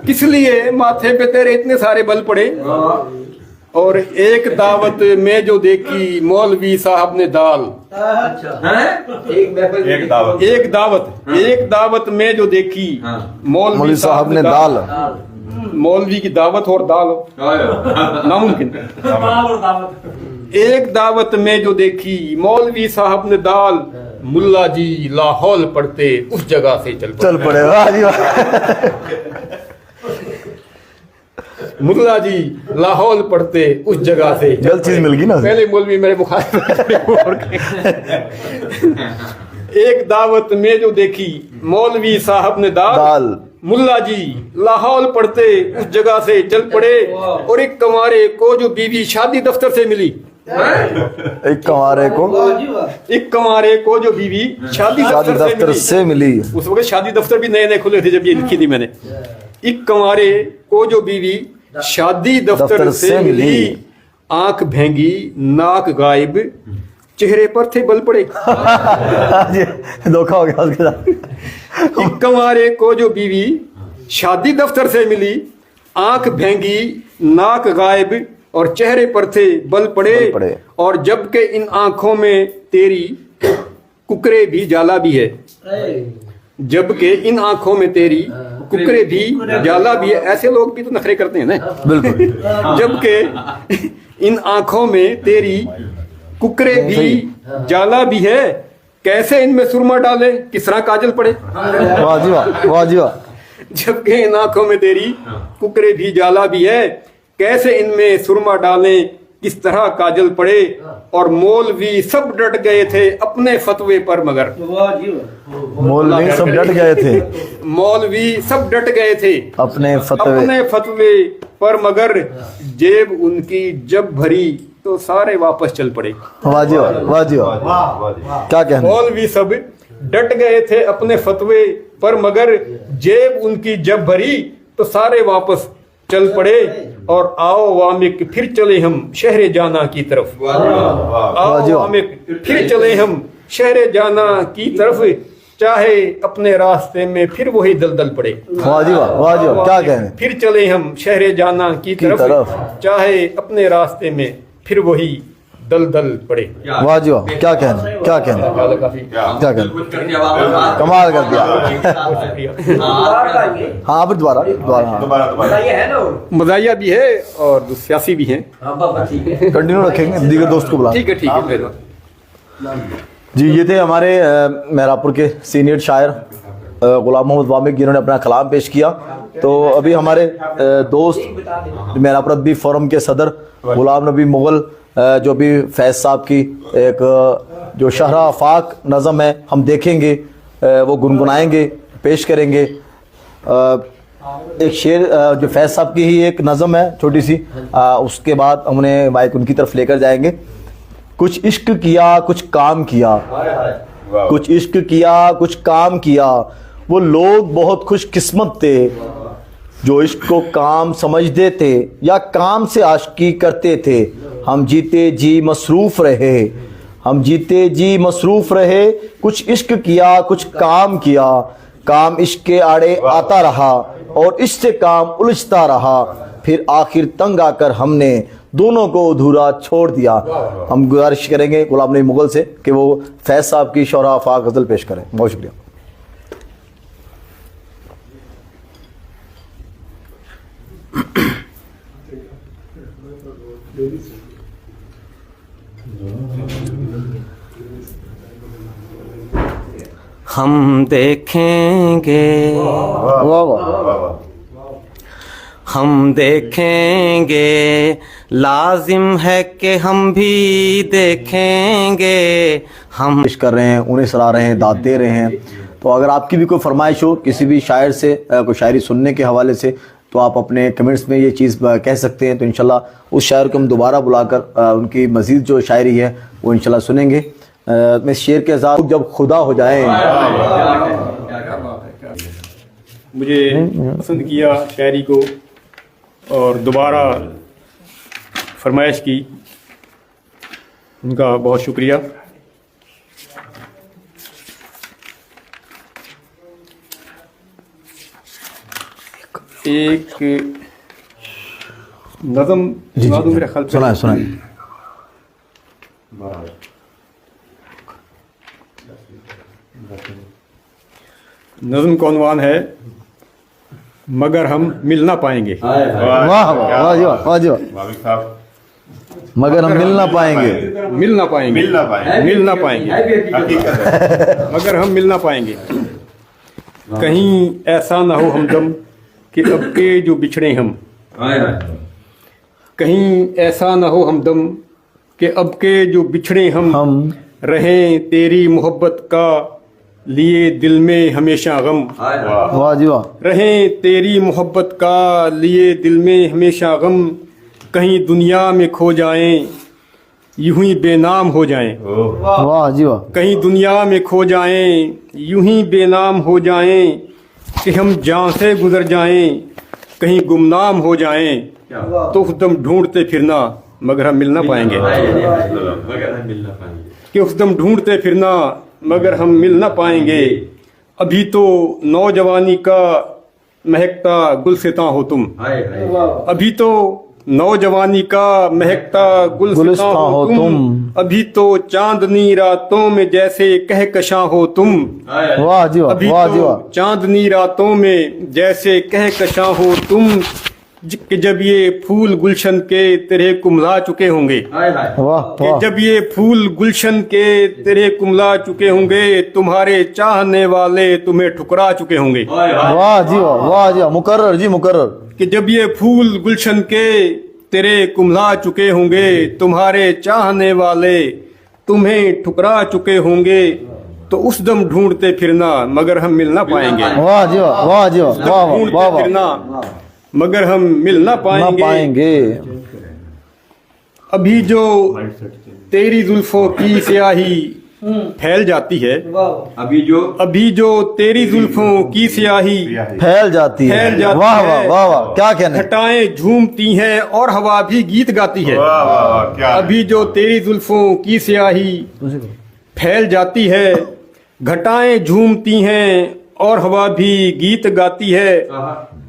किस लिए माथे पे तेरे इतने सारे बल पड़े। और एक दावत में जो देखी मौलवी साहब ने दाल। एक दावत में जो देखी मौलवी साहब ने दाल। मौलवी की दावत और दाल नामुमकिन। एक दावत में जो देखी मौलवी साहब ने दाल, मुल्ला जी लाहौल पढ़ते उस जगह से चल पड़े। वाह जी वाह। मुल्ला जी लाहौल पढ़ते उस जगह से गलत चीज मिल गई ना। पहले मौलवी मेरे मुखालिफ। एक दावत में जो देखी मौलवी साहब ने दाल, मुल्ला जी लाहौल पढ़ते उस जगह से चल पड़े। और एक कंवारे को जो बीवी शादी दफ्तर से मिली, एक कंवारे को जो बीवी शादी दफ्तर से मिली। उस वक्त शादी दफ्तर भी नए नए खुले थे जब ये लिखी थी मैंने। एक कंवारे को जो बीवी शादी दफ्तर से मिली, आंख भेंगी नाक गायब, चेहरे पर थे बल पड़े। धोखा हो गया उसके साथ। एक कंवारे को जो बीवी शादी दफ्तर से मिली, आंख भेंगी नाक गायब और चेहरे पर थे बल पड़े। और जबकि इन आंखों में तेरी कुकरे भी जाला भी है। जबकि इन आंखों में तेरी कुकरे भी जाला भी है। ऐसे लोग भी तो नखरे करते हैं ना। बिल्कुल। जबकि इन आंखों में तेरी कुकरे भी जाला भी है, कैसे इनमें सुरमा डाले किस तरह काजल पड़े। वाह जी वाह, वाह जी वाह। जबकि इन आंखों में तेरी कुकरे भी जाला भी है, कैसे इनमें सुरमा डालें किस तरह काजल पड़े। और मौलवी सब डट गए थे अपने फतवे पर मगर। मौलवी सब डट गए थे। मौलवी सब डट गए थे अपने फतवे पर मगर, जेब उनकी जब भरी तो सारे वापस चल पड़े। वाह जी वाह, वाह जी वाह। क्या कहना। मौलवी सब डट गए थे अपने फतवे पर मगर, जेब उनकी जब भरी तो सारे वापस चल पड़े। और आओ वामिक फिर चले हम शहरे जाना की तरफ। आओ वामिक फिर चले हम शहरे जाना की तरफ, चाहे अपने रास्ते में फिर वही दलदल पड़े। वाह जी वाह, वाह जी वाह। क्या कहने। फिर चले हम शहरे जाना की तरफ, चाहे अपने रास्ते में फिर वही दलदल पड़े। वाह जी वाह। क्या कहना, क्या कहना, क्या कहना। कमाल कर दिया। हाँ फिर दोबारा मज़ाहिया भी है और सियासी भी है। कंटिन्यू रखेंगे, दीगर दोस्त को बुला। ठीक है ठीक है। जी ये थे हमारे मेहरापुर के सीनियर शायर गुलाम मोहम्मद वामिक, जिन्होंने अपना कलाम पेश किया। तो अभी हमारे दोस्त मेहरापुर अदबी फोरम के सदर गुलाम नबी मुगल, जो भी फैज़ साहब की एक जो शहरा आफाक नज़म है हम देखेंगे, वो गुनगुनाएंगे, पेश करेंगे। एक शेर जो फैज़ साहब की ही एक नज़म है छोटी सी, उसके बाद हम उन्हें माइक उनकी तरफ लेकर जाएंगे। कुछ इश्क किया कुछ काम किया, कुछ इश्क किया कुछ काम किया, वो लोग बहुत खुश किस्मत थे जो इश्क को काम समझते थे या काम से आशिकी करते थे। हम जीते जी मसरूफ़ रहे, हम जीते जी मसरूफ़ रहे, कुछ इश्क किया कुछ काम किया, काम इश्क के आड़े आता रहा और इससे काम उलझता रहा, फिर आखिर तंग आकर हमने दोनों को अधूरा छोड़ दिया। हम गुजारिश करेंगे गुलाम नबी मुगल से कि वो फैज़ साहब की शौरा आफाक गज़ल पेश करें। बहुत शुक्रिया। हम देखेंगे, वाह वाह, हम देखेंगे, लाजिम है कि हम भी देखेंगे। हम पेश कर रहे हैं, उन्हें सराह रहे हैं, दाद दे रहे हैं। तो अगर आपकी भी कोई फरमाइश हो किसी भी शायर से, कोई शायरी सुनने के हवाले से, तो आप अपने कमेंट्स में ये चीज़ कह सकते हैं। तो इंशाल्लाह उस शायर को हम दोबारा बुलाकर उनकी मज़ीद जो शायरी है वो इंशाल्लाह सुनेंगे। मैं शेर के साथ जब खुदा हो जाए। मुझे पसंद किया शायरी को और दोबारा फरमाइश की, उनका बहुत शुक्रिया। ایک نظم سنا دوں میرے خیال سنائیں سنائیں. نظم کا عنوان ہے مگر ہم مل نہ پائیں گے. واہ واہ واہ جی واہ جی واہ. مگر ہم مل نہ پائیں گے. مل نہ پائیں گے. مل نہ پائیں گے. مگر ہم مل نہ پائیں گے. کہیں ایسا نہ ہو ہمدم کہ اب کے جو بچھڑے ہم. کہیں ایسا نہ ہو ہمدم کہ اب کے جو بچھڑے ہم رہیں تیری محبت کا لیے دل میں ہمیشہ غم. واہ جی واہ. رہیں تیری محبت کا لیے دل میں ہمیشہ غم. کہیں دنیا میں کھو جائیں یوں ہی بے نام ہو جائیں. واہ جی واہ. کہیں دنیا میں کھو جائیں یوں ہی بے نام ہو جائیں کہ ہم جان سے گزر جائیں کہیں گمنام ہو جائیں تو اس دم ڈھونڈتے پھرنا مگر ہم مل نہ پائیں گے. کہ اس دم ڈھونڈتے پھرنا مگر ہم مل نہ پائیں گے. ابھی تو نوجوانی کا مہکتا گلستاں ہو تم. ابھی تو نوجوانی کا مہکتا گلستاں ہو تم. ابھی تو چاندنی راتوں میں جیسے کہکشاں ہو تم. واہ جی واہ. ابھی واہ جی تو واہ. چاندنی راتوں میں جیسے کہکشاں ہو تم کہ جب یہ پھول گلشن کے تیرے کملا چکے ہوں گے. واہ کہ واہ. جب یہ پھول گلشن کے تیرے کملا چکے ہوں گے تمہارے چاہنے والے تمہیں ٹھکرا چکے ہوں گے. واہ جی واہ. واہ جی واہ. مقرر جی مقرر. کہ جب یہ پھول گلشن کے تیرے کملا چکے ہوں گے تمہارے چاہنے والے تمہیں ٹھکرا چکے ہوں گے تو اس دم ڈھونڈتے پھرنا مگر ہم مل نہ پائیں گے. واہ جی واہ. واہ جی واہ. واہ واہ. ڈھونڈتے واہ واہ. پھرنا مگر ہم مل نہ نہ پائیں پائیں گے. گے. ابھی جو تیری زلفوں کی سیاہی پھیل جاتی ہے. ابھی جو تیری زلفوں کی سیاہی پھیل جاتی ہے. پھیل جاتی واہ ہے. واہ. واہ واہ. کیا کہنے. گھٹائیں جھومتی ہیں اور ہوا بھی گیت گاتی ہے. ابھی جو تیری زلفوں کی سیاہی پھیل جاتی ہے گھٹائیں جھومتی ہیں اور ہوا بھی گیت گاتی ہے.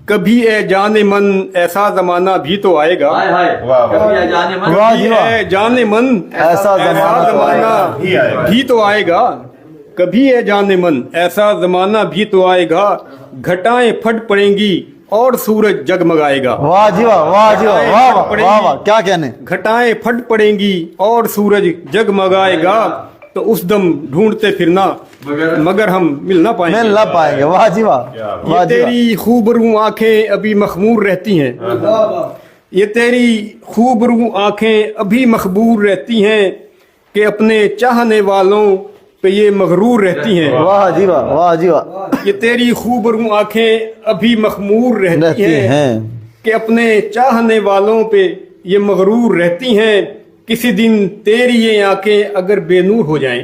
کبھی اے جان من ایسا زمانہ بھی تو آئے گا. واہ جی واہ. اے جان من ایسا زمانہ بھی تو آئے گا. کبھی اے جان من ایسا زمانہ بھی تو آئے گا. گھٹائیں پھٹ پڑیں گی اور سورج جگمگائے گا. واہ جی واہ. واہ جی واہ. واہ واہ. واہ واہ. کیا کہنے. گھٹائیں پھٹ پڑیں گی اور سورج جگمگائے گا تو اس دم ڈھونڈتے پھرنا مگر ہم مل نہ پائیں مل گے. نہ پائیں گے. واہ جی واہ. یہ واہ جی واہ. تیری خوبرو آنکھیں ابھی مخمور رہتی ہیں. یہ تیری خوبرو آنکھیں ابھی مخبور رہتی ہیں کہ اپنے چاہنے والوں پہ یہ مغرور رہتی ہیں. واہ جی واہ. واہ جی واہ. یہ تیری خوبرو آنکھیں ابھی مخمور رہتی ہیں کہ اپنے چاہنے والوں پہ یہ مغرور رہتی ہیں. کسی دن تیری یہ آنکھیں اگر بے نور ہو جائیں.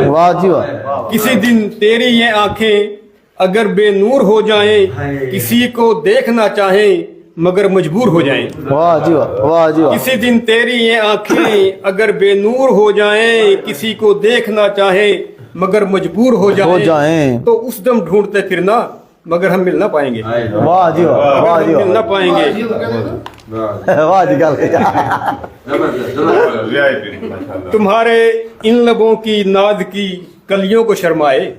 واہ جی واہ. کسی دن تیری یہ آنکھیں اگر بے نور ہو جائیں کسی کو دیکھنا چاہیں مگر مجبور ہو جائیں. واہ جی واہ. واہ جی واہ. کسی دن تیری یہ آنکھیں اگر بے نور ہو جائیں کسی کو دیکھنا چاہیں مگر مجبور ہو جائیں تو اس دم ڈھونڈتے پھرنا مگر ہم مل نہ پائیں گے. واہ جی واہ. واہ جی مل نہ واہ. پائیں گے. واہ جی گل. تمہارے ان لبوں کی ناز کی کلیوں کو شرمائے.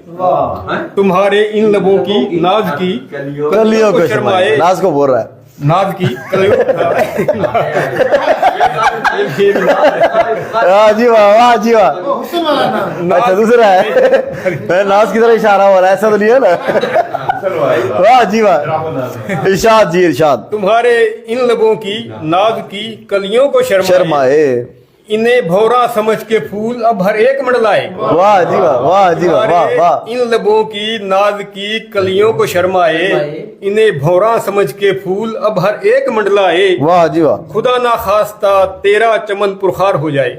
تمہارے ان لبوں کی ناز کی کلیوں کو شرمائے. ناز کو بول رہا ہے. ناز کی کلیوں واہ جی واہ. واہ جی واہ. اچھا دوسرا ہے. ناز کی طرح اشارہ ہو رہا ہے. ایسا تو نہیں ہے نا. واہ جی واہ. ارشاد جی ارشاد. تمہارے ان لبوں کی ناز کی کلیوں کو شرمائے. انہیں بھورا سمجھ کے پھول اب ہر ایک منڈلائے. واہ جی واہ. واہ جی واہ. واہ واہ. ان لبوں کی ناز کی کلیوں کو شرمائے انہیں بھورا سمجھ کے پھول اب ہر ایک منڈلائے. واہ جی واہ. خدا نہ خواستہ تیرا چمن پرخار ہو جائے.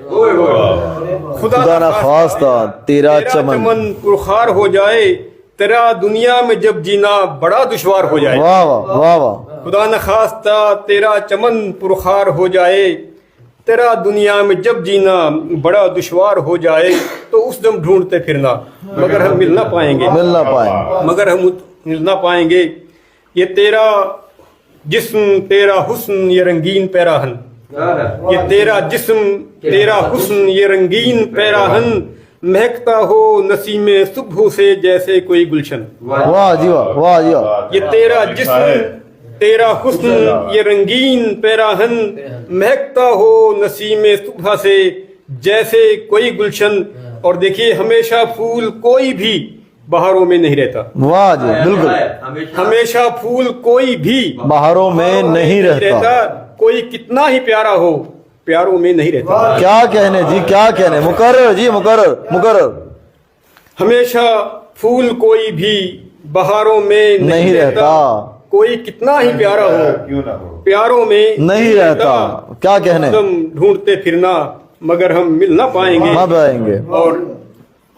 خدا نہ خواستہ تیرا چمن پرخار ہو جائے. تیرا دنیا میں جب جینا بڑا دشوار ہو جائے. واہ واہ. واہ واہ. خدا نہ خواستہ تیرا چمن پرخار ہو جائے. تیرا دنیا میں جب جینا بڑا دشوار ہو جائے تو اس دم ڈھونڈتے پھرنا مگر ہم مل نہ پائیں گے. مل نہ پائیں. مگر ہم مل نہ پائیں گے. یہ تیرا जिस्म तेरा हुस्न ये रंगीन पैराहन, ये तेरा जिस्म तेरा हुस्न ये रंगीन पैराहन, महकता हो नसीमे सुबह से जैसे कोई गुलशन। वाह जी वाह, वाह जी वाह। ये तेरा जिस्म तेरा हुस्न ये रंगीन पैराहन, महकता हो नसीमे सुबह से जैसे कोई गुलशन। और देखिए हमेशा फूल कोई भी बहारों में नहीं रहता। वाह जी, बिल्कुल। हमेशा फूल कोई भी बहारों में नहीं रहता। कोई कितना ही प्यारा हो प्यारों में नहीं रहता। क्या कहने जी, क्या कहने, मुकर्रर जी, मुकर्रर मुकर्रर। हमेशा फूल कोई भी बहारों में नहीं रहता। कोई कितना ही प्यारा हो प्यारों में नहीं रहता। क्या कहने, हम ढूंढते फिरना मगर हम मिल ना पाएंगे। ना पाएंगे।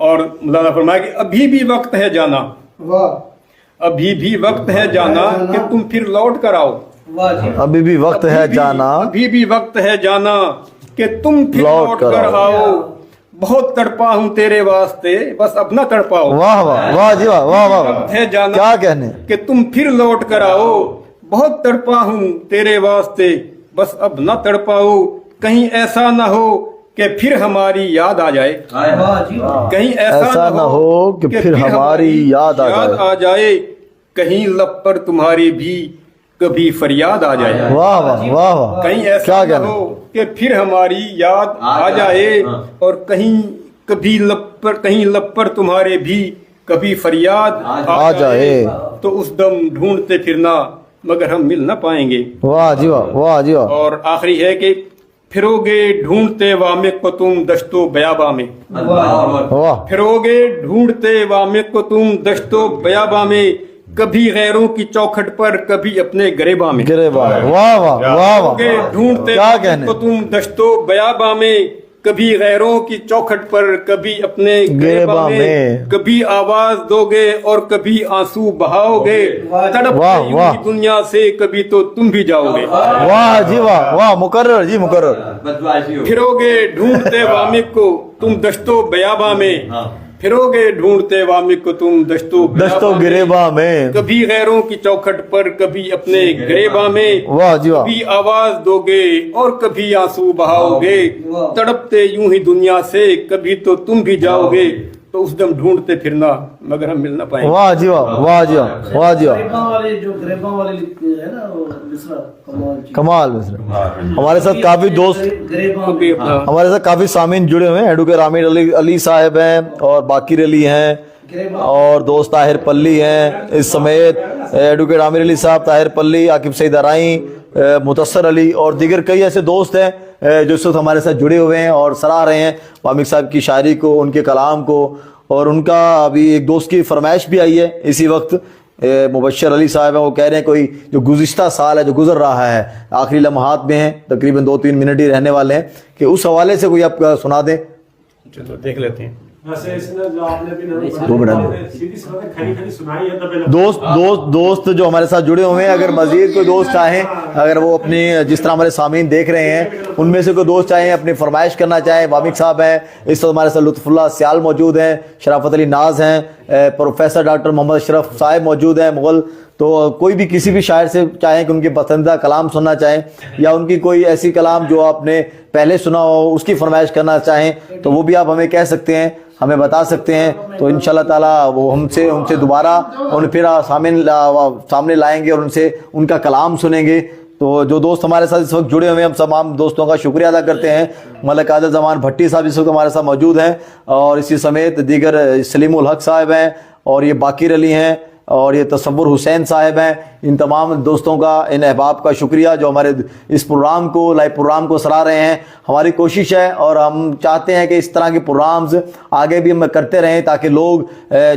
और मौलाना फरमाया कि अभी भी वक्त है जाना, वाह अभी भी वक्त है जाना कि तुम फिर लौट कर आओ। वाह जी, अभी भी वक्त है जाना, अभी भी वक्त है जाना कि तुम फिर लौट लौट कर कर आओ। बहुत तड़पा हूँ तेरे वास्ते बस अब ना तड़पाओ। वाह वाह, वाह जी वाह, वाह वाह, वक्त है जाना क्या कहने। कि तुम फिर लौट कर आओ। बहुत तड़पा हूँ तेरे वास्ते बस अब ना तड़पाओ। कहीं ऐसा ना हो कि फिर हमारी याद आ जाए। वाह जी वाह, कहीं ऐसा ना हो कि फिर हमारी याद आ जाए। कहीं लब पर तुम्हारी भी कभी फरियाद आ जाए। वाह वाह, वाह वाह, कहीं क्या ऐसा न कहने। हो कि फिर हमारी याद आ जाए। और कहीं लब पर तुम्हारे भी कभी फरियाद आ जाए। तो उस दम ढूंढते फिरना मगर हम मिल ना पाएंगे। वाह जी वाह, वाह जी वाह। और आखिरी है कि फिरोगे ढूंढते वामे को तुम दश्तो बयाबा में। वाह, फिरोगे ढूंढते वामे को तुम दश्तो बयाबा में, कभी गैरों की चौखट पर कभी अपने गरेबा में। गिरे वाह, वाह वाह, वाह वाह, फिरोगे ढूंढते क्या वामे कहने। को तुम दश्तो बयाबा में, कभी गैरों की चौखट पर कभी अपने गरेबा में। कभी आवाज दोगे और कभी आंसू बहाओगे। तड़पते वाह, यूं वाह। ही दुनिया से कभी तो तुम भी जाओगे। वाह जी वाह, वाह, मुकर्रर जी, मुकर्रर। फिरोगे ढूंढते वामिक को तुम दश्तो बयाबा में, फिरोगे ढूंढते वामिक को तुम दश्तो गिरेबा में। कभी गैरों की चौखट पर कभी अपने गरेबा में। वाह जी वाह, कभी आवाज दोगे और कभी आंसू बहाओगे। तड़पते यूं ही दुनिया से कभी तो तुम भी जाओगे। तो उस दम ढूंढते फिरना मगर हम मिल ना पाएंगे। वाह जी वाह, वाह जी वाह, वाह जी वाह, ग्रेबा वाले लिखते हैं ना वो मिसरा, कमाल जी। कमाल मिस्र। हमारे साथ काफी दोस्त, ग्रेबा कभी अपना हमारे साथ काफी सामीन जुड़े हुए हैं। एडवोकेट आमिर अली साहब हैं और बाकिर अली हैं और दोस्त ताहिर पल्ली हैं इस समेत। एडवोकेट आमिर अली साहब, ताहिर पल्ली, आकिब सईद अराई, मुतस्सर अली और दीगर कई ऐसे दोस्त हैं जो इस वक्त हमारे साथ जुड़े हुए हैं और सराह रहे हैं वामिक साहब की शायरी को, उनके कलाम को। और उनका अभी एक दोस्त की फरमाइश भी आई है इसी वक्त, मुबश्शिर अली साहब हैं, वो कह रहे हैं कोई जो गुज़िश्ता साल है जो गुजर रहा है, आखिरी लम्हात में है, तकरीबन 2-3 मिनट ही रहने वाले हैं, कि उस हवाले से कोई आप सुना दें। चलो देख लेते हैं। दोस्त जो हमारे साथ जुड़े हुए हैं, अगर मजीद कोई दोस्त चाहें, अगर वो अपनी जिस तरह हमारे सामीन देख रहे हैं उनमें से कोई दोस्त चाहें अपनी फरमाइश करना चाहें, वामिक साहब हैं इस वक्त हमारे साथ, लुत्फुल्लाह सियाल मौजूद हैं, शराफत अली नाज हैं, प्रोफेसर डॉक्टर मोहम्मद अशरफ साहब मौजूद हैं मुगल। तो कोई भी किसी भी शायर से चाहें कि उनके पसंदीदा कलाम सुनना चाहें या उनकी कोई ऐसी कलाम जो आपने पहले सुना हो उसकी फरमाइश करना चाहें तो वो भी आप हमें कह सकते हैं, हमें बता सकते हैं। तो इंशाल्लाह ताला वो उनसे दोबारा उन फिर सामने लाएंगे और उनसे उनका कलाम सुनेंगे। तो जो दोस्त हमारे साथ इस वक्त जुड़े हुए हैं, हम तमाम दोस्तों का शुक्रिया अदा करते हैं। मलिक आदिल जमान भट्टी साहब इस वक्त हमारे साथ मौजूद हैं और इसी समेत दीगर सलीमुल हक साहब हैं और ये बाकिर अली हैं और ये तसव्वुर हुसैन साहब हैं। इन तमाम दोस्तों का, इन अहबाब का शुक्रिया जो हमारे इस प्रोग्राम को, लाइव प्रोग्राम को सराह रहे हैं। हमारी कोशिश है और हम चाहते हैं कि इस तरह के प्रोग्राम्स आगे भी हम करते रहें ताकि लोग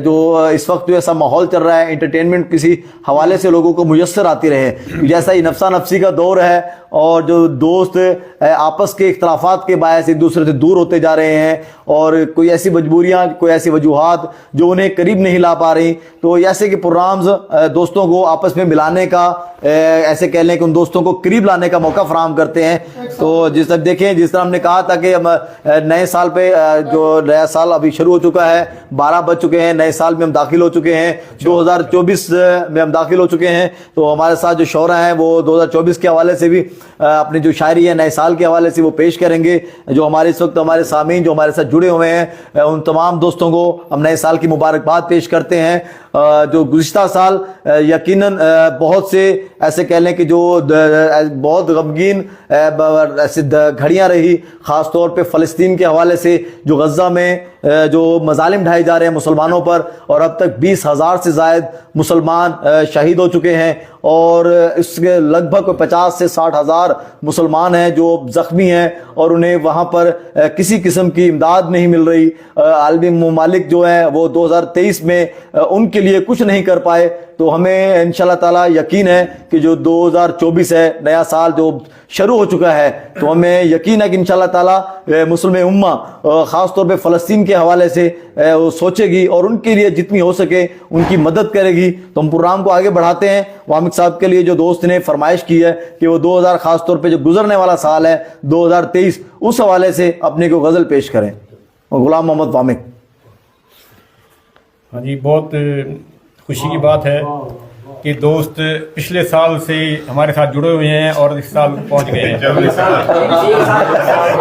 जो इस वक्त जो ऐसा माहौल चल रहा है, एंटरटेनमेंट किसी हवाले से लोगों को मुयस्सर आती रहे। जैसा ही नफसा नफसी का दौर है और जो दोस्त आपस के इख्तलाफात के बायस एक दूसरे से दूर होते जा रहे हैं और कोई ऐसी मजबूरियाँ, कोई ऐसी वजूहात जो उन्हें करीब नहीं ला पा रही, तो ऐसे के کے پروگرامز دوستوں کو آپس میں ملانے کا، ایسے کہہ لیں کہ ان دوستوں کو قریب لانے کا موقع فراہم کرتے ہیں. تو جس طرح دیکھیں، جس طرح ہم نے کہا تھا کہ ہم نئے سال پہ جو نیا سال ابھی شروع ہو چکا ہے، 12 بج چکے ہیں، نئے سال میں ہم داخل ہو چکے ہیں، 2024 میں ہم داخل ہو چکے ہیں. تو ہمارے ساتھ جو شعراء ہیں وہ 2024 کے حوالے سے بھی اپنی جو شاعری ہے نئے سال کے حوالے سے وہ پیش کریں گے. جو ہمارے اس وقت ہمارے سامعین جو ہمارے ساتھ جڑے ہوئے ہیں، ان تمام دوستوں کو ہم نئے سال کی مبارکباد پیش کرتے ہیں. جو گزشتہ سال یقیناً بہت سے ایسے کہہ لیں کہ جو بہت غمگین ایسے گھڑیاں رہی، خاص طور پہ فلسطین کے حوالے سے جو غزہ میں جو مظالم ڈھائے جا رہے ہیں مسلمانوں پر، اور اب تک 20,000 سے زائد مسلمان شہید ہو چکے ہیں، اور اس کے لگ بھگ 50 سے 60,000 مسلمان ہیں جو زخمی ہیں اور انہیں وہاں پر کسی قسم کی امداد نہیں مل رہی. عالمی ممالک جو ہیں وہ 2023 میں ان کے لیے کچھ نہیں کر پائے. تو ہمیں انشاءاللہ تعالی یقین ہے کہ جو 2024 ہے، نیا سال جو شروع ہو چکا ہے، تو ہمیں یقین ہے کہ انشاءاللہ تعالی مسلم امہ خاص طور پہ فلسطین کے حوالے سے وہ سوچے گی اور ان کے لیے جتنی ہو سکے ان کی مدد کرے گی. تو ہم پروگرام کو آگے بڑھاتے ہیں. وامق صاحب کے لیے جو دوست نے فرمائش کی ہے کہ وہ 2000 خاص طور پہ جو گزرنے والا سال ہے 2023، اس حوالے سے اپنے کو غزل پیش کریں. غلام محمد وامق. ہاں جی، بہت خوشی کی بات ہے کہ دوست پچھلے سال سے ہمارے ساتھ جڑے ہوئے ہیں اور اس سال پہنچ گئے ہیں.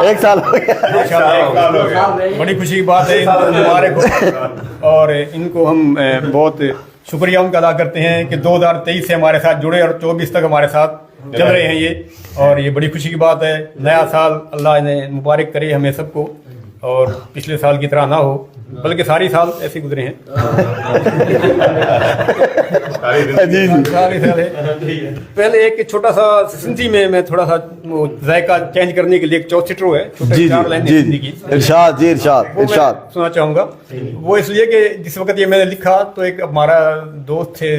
ایک سال ہو گیا. بڑی خوشی کی بات ہے. ان کو مبارک ہو اور ان کو ہم بہت شکریہ ان کا ادا کرتے ہیں کہ 2023 سے ہمارے ساتھ جڑے اور 24 تک ہمارے ساتھ چل رہے ہیں یہ، اور یہ بڑی خوشی کی بات ہے. نیا سال اللہ انہیں مبارک کرے ہمیں سب کو، اور پچھلے سال کی طرح نہ ہو بلکہ ساری سال ایسے گزرے ہیں. پہلے ایک چھوٹا سا سندھی میں تھوڑا سا ذائقہ چینج کرنے کے لیے ایک چوسٹرو ہے، جی سندھی کی ارشاد جی ارشاد سنا چاہوں گا. وہ اس لیے کہ جس وقت یہ میں نے لکھا تو ایک ہمارا دوست تھے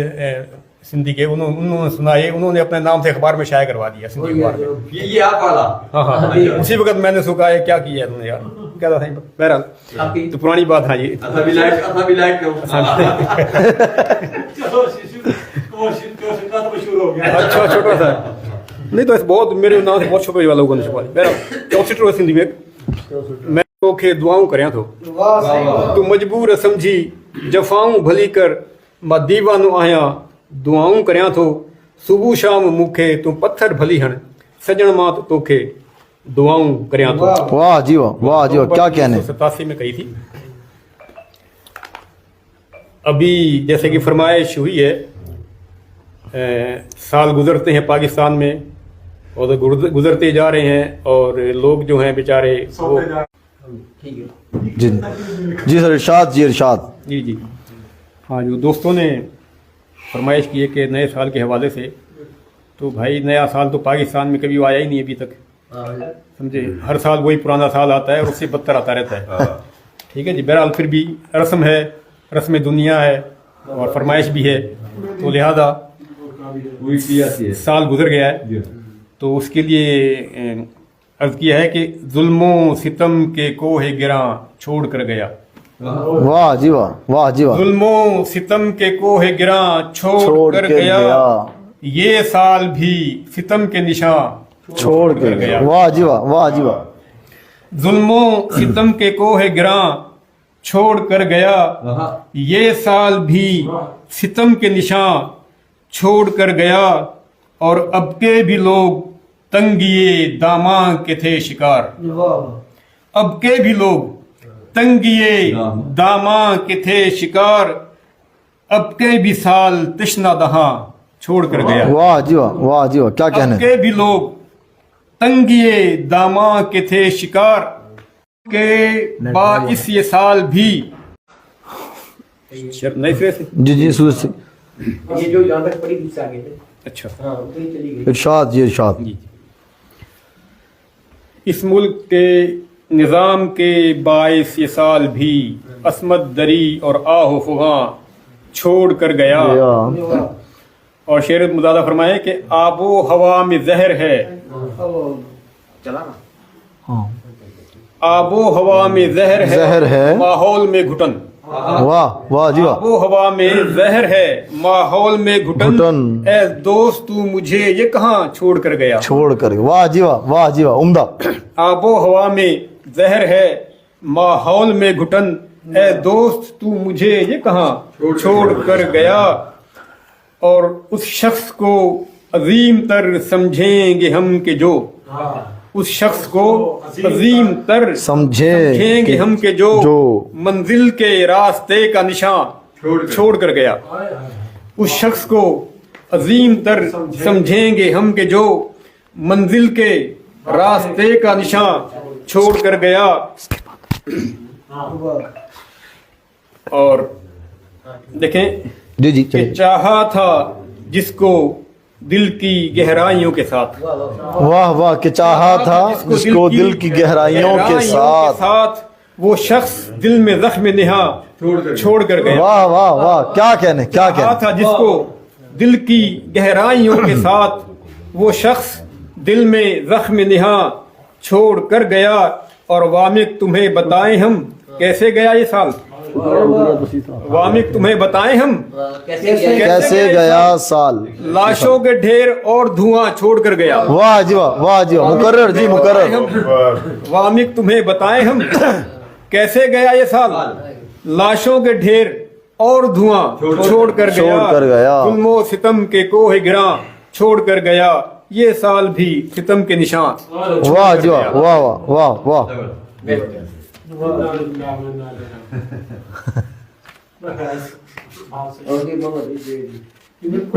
سندھی کے، انہوں نے سنائے، انہوں نے اپنے نام سے اخبار میں شائع کروا دیا سندھی اخبار میں. یہ آپ والا؟ ہاں، اسی وقت میں نے سوکھا ہے کیا کیا ہے انہوں نے یار، کیا تھا بہرحال تو پرانی بات. ہاں جی، اچھا چھوٹا سا نہیں تو بہت میرے نام سے بہت چھپے والا ہوگا چھپا. بہرحال چوسٹر سندھی میں میں توکھے دعاؤں کریاں تھو تو مجبور سمجھی جفاؤں بھلی کر ماں دیوانو آیاں دعاؤں کریاں تھو صبح شام مکھے تو پتھر بھلی ہن سجن ماں تو توکھے دعاؤں کریاں تھو. واہ جی واہ، واہ جی واہ، کیا کہنے. 87 میں کہی تھی. ابھی جیسے کہ فرمائش ہوئی ہے، سال گزرتے ہیں پاکستان میں اور گزرتے جا رہے ہیں، اور لوگ جو ہیں بیچارے جی جی سر ارشاد جی ارشاد. جی ہاں، جو دوستوں نے فرمائش کی ہے کہ نئے سال کے حوالے سے، تو بھائی نیا سال تو پاکستان میں کبھی آیا ہی نہیں ابھی تک، سمجھے. ہر سال وہی پرانا سال آتا ہے اور اس سے بدتر آتا رہتا ہے. ٹھیک ہے جی، بہرحال پھر بھی رسم ہے، رسم دنیا ہے اور فرمائش بھی ہے، تو لہذا سال گزر گیا ہے تو اس کے لیے عرض کیا ہے کہ ظلم و ستم کے کوہ گراں چھوڑ کر گیا. واہ جی واہ، واہ جی واہ. ظلم و ستم کے کوہ گراں چھوڑ کر گیا، یہ سال بھی ستم کے نشاں چھوڑ کر گیا. واہ جی واہ، واہ جی واہ. ظلم و ستم کے کوہ گراں چھوڑ کر گیا، یہ سال بھی ستم کے نشاں چھوڑ کر گیا، اور اب کے بھی لوگ تنگیے داماں کے تھے شکار. اب کے بھی لوگ تنگیے داماں کے تھے شکار، اب کے بھی سال تشنا دہاں چھوڑ کر گیا. واہ جی واہ، واہ جی واہ، کیا کہنے. اب کے بھی لوگ تنگیے داماں کے تھے شکار، کے باعث یہ سال بھی جی جی سورج سے. یہ جو یہاں تک پڑھی سے آگے اچھا ارشاد جی ارشاد. اس ملک کے نظام کے باعث یہ سال بھی عصمت دری اور آہ و فغاں چھوڑ کر گیا. اور شعر مدادہ فرمائے کہ آب و ہوا میں زہر ہے، آب و ہوا میں زہر ہے، ماحول میں گھٹن. वाह वाह जी वाह। आबो हवा में जहर है, माहौल में घुटन, ए दोस्त तू मुझे ये कहाँ छोड़ कर गया। छोड़ कर, वाह जी वाह, वाह जी वाह, उम्दा। आबो हवा में जहर है, माहौल में घुटन, ए दोस्त तू मुझे ये कहाँ छोड़ कर गया। और उस शख्स को अजीम तर समझेंगे हम के जो, उस शख्स को अजीम तर समझेंगे हम के जो मंजिल के रास्ते का निशान छोड़ कर गया। उस शख्स को अजीम तर समझेंगे हम के जो मंजिल के रास्ते का निशान छोड़ कर गया। और देखें जी जी कि चाहा था जिसको दिल की गहराइयों के साथ, वाह वाह, कि चाहा था जिसको दिल की गहराइयों के साथ वो शख्स दिल में जख्म निहा छोड़ कर गया। वाह वाह वाह, क्या कहने, क्या चाहा कहने। था जिसको दिल की गहराइयों के साथ वो शख्स दिल में जख्म निहा छोड़ कर गया। और वामिक तुम्हें बताएं हम कैसे गया ये साल, वामिक तुम्हें बताएं हम कैसे गया साल। लाशों के ढेर और धुआं छोड़ कर गया। वाह जी वाह, वाह जी वाह, मुकर्रर जी मुकर्रर। वामिक तुम्हें बताएं हम कैसे गया ये साल, लाशों के ढेर और धुआं छोड़ कर गया। जुल्मो सितम के कोह गिरा छोड़ कर गया। ये साल भी सितम के निशान। वाह जी वाह, वाह वाह वाह वाह।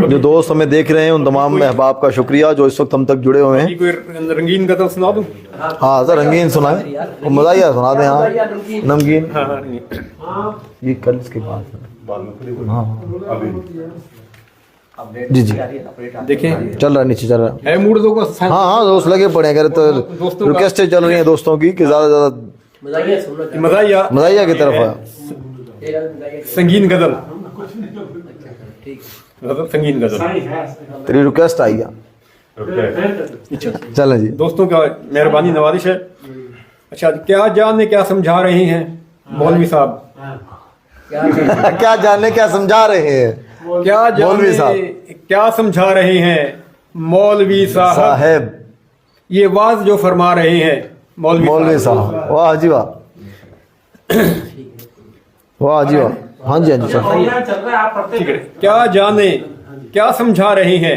जो दोस्त हमें देख रहे हैं उन तमाम अहबाब का शुक्रिया जो इस वक्त हम तक जुड़े हुए हैं। कोई रंगीन गजल सुना दूं? हाँ सर, रंगीन सुनाए, मज़ाहिया सुना दें। हाँ नमकीन, ये कल इसके बाद। हाँ जी जी, देखें चल रहा है, नीचे चल रहा है। है मूड लोगों को। हाँ हाँ, दोस्त लगे पड़े हैं, तो रिक्वेस्टें चल रही हैं दोस्तों की कि ज़्यादा ज़्यादा मज़ाहिया की तरफ है। संगीन गजल, संगीन गजल तेरी रिक्वेस्ट आई है, चलें जी। दोस्तों का मेहरबानी नवाजिश है। अच्छा, क्या जाने क्या समझा रहे हैं मौलवी साहब, क्या जानने क्या समझा रहे हैं क्या मौलवी साहब, क्या समझा रहे हैं मौलवी साहब। ये वाज जो फरमा रहे हैं मौलवी साहब। वाह जी वाह, वाह जी वाह। हाँ जी, हाँ जी सर, ठीक है। क्या जाने क्या समझा रहे हैं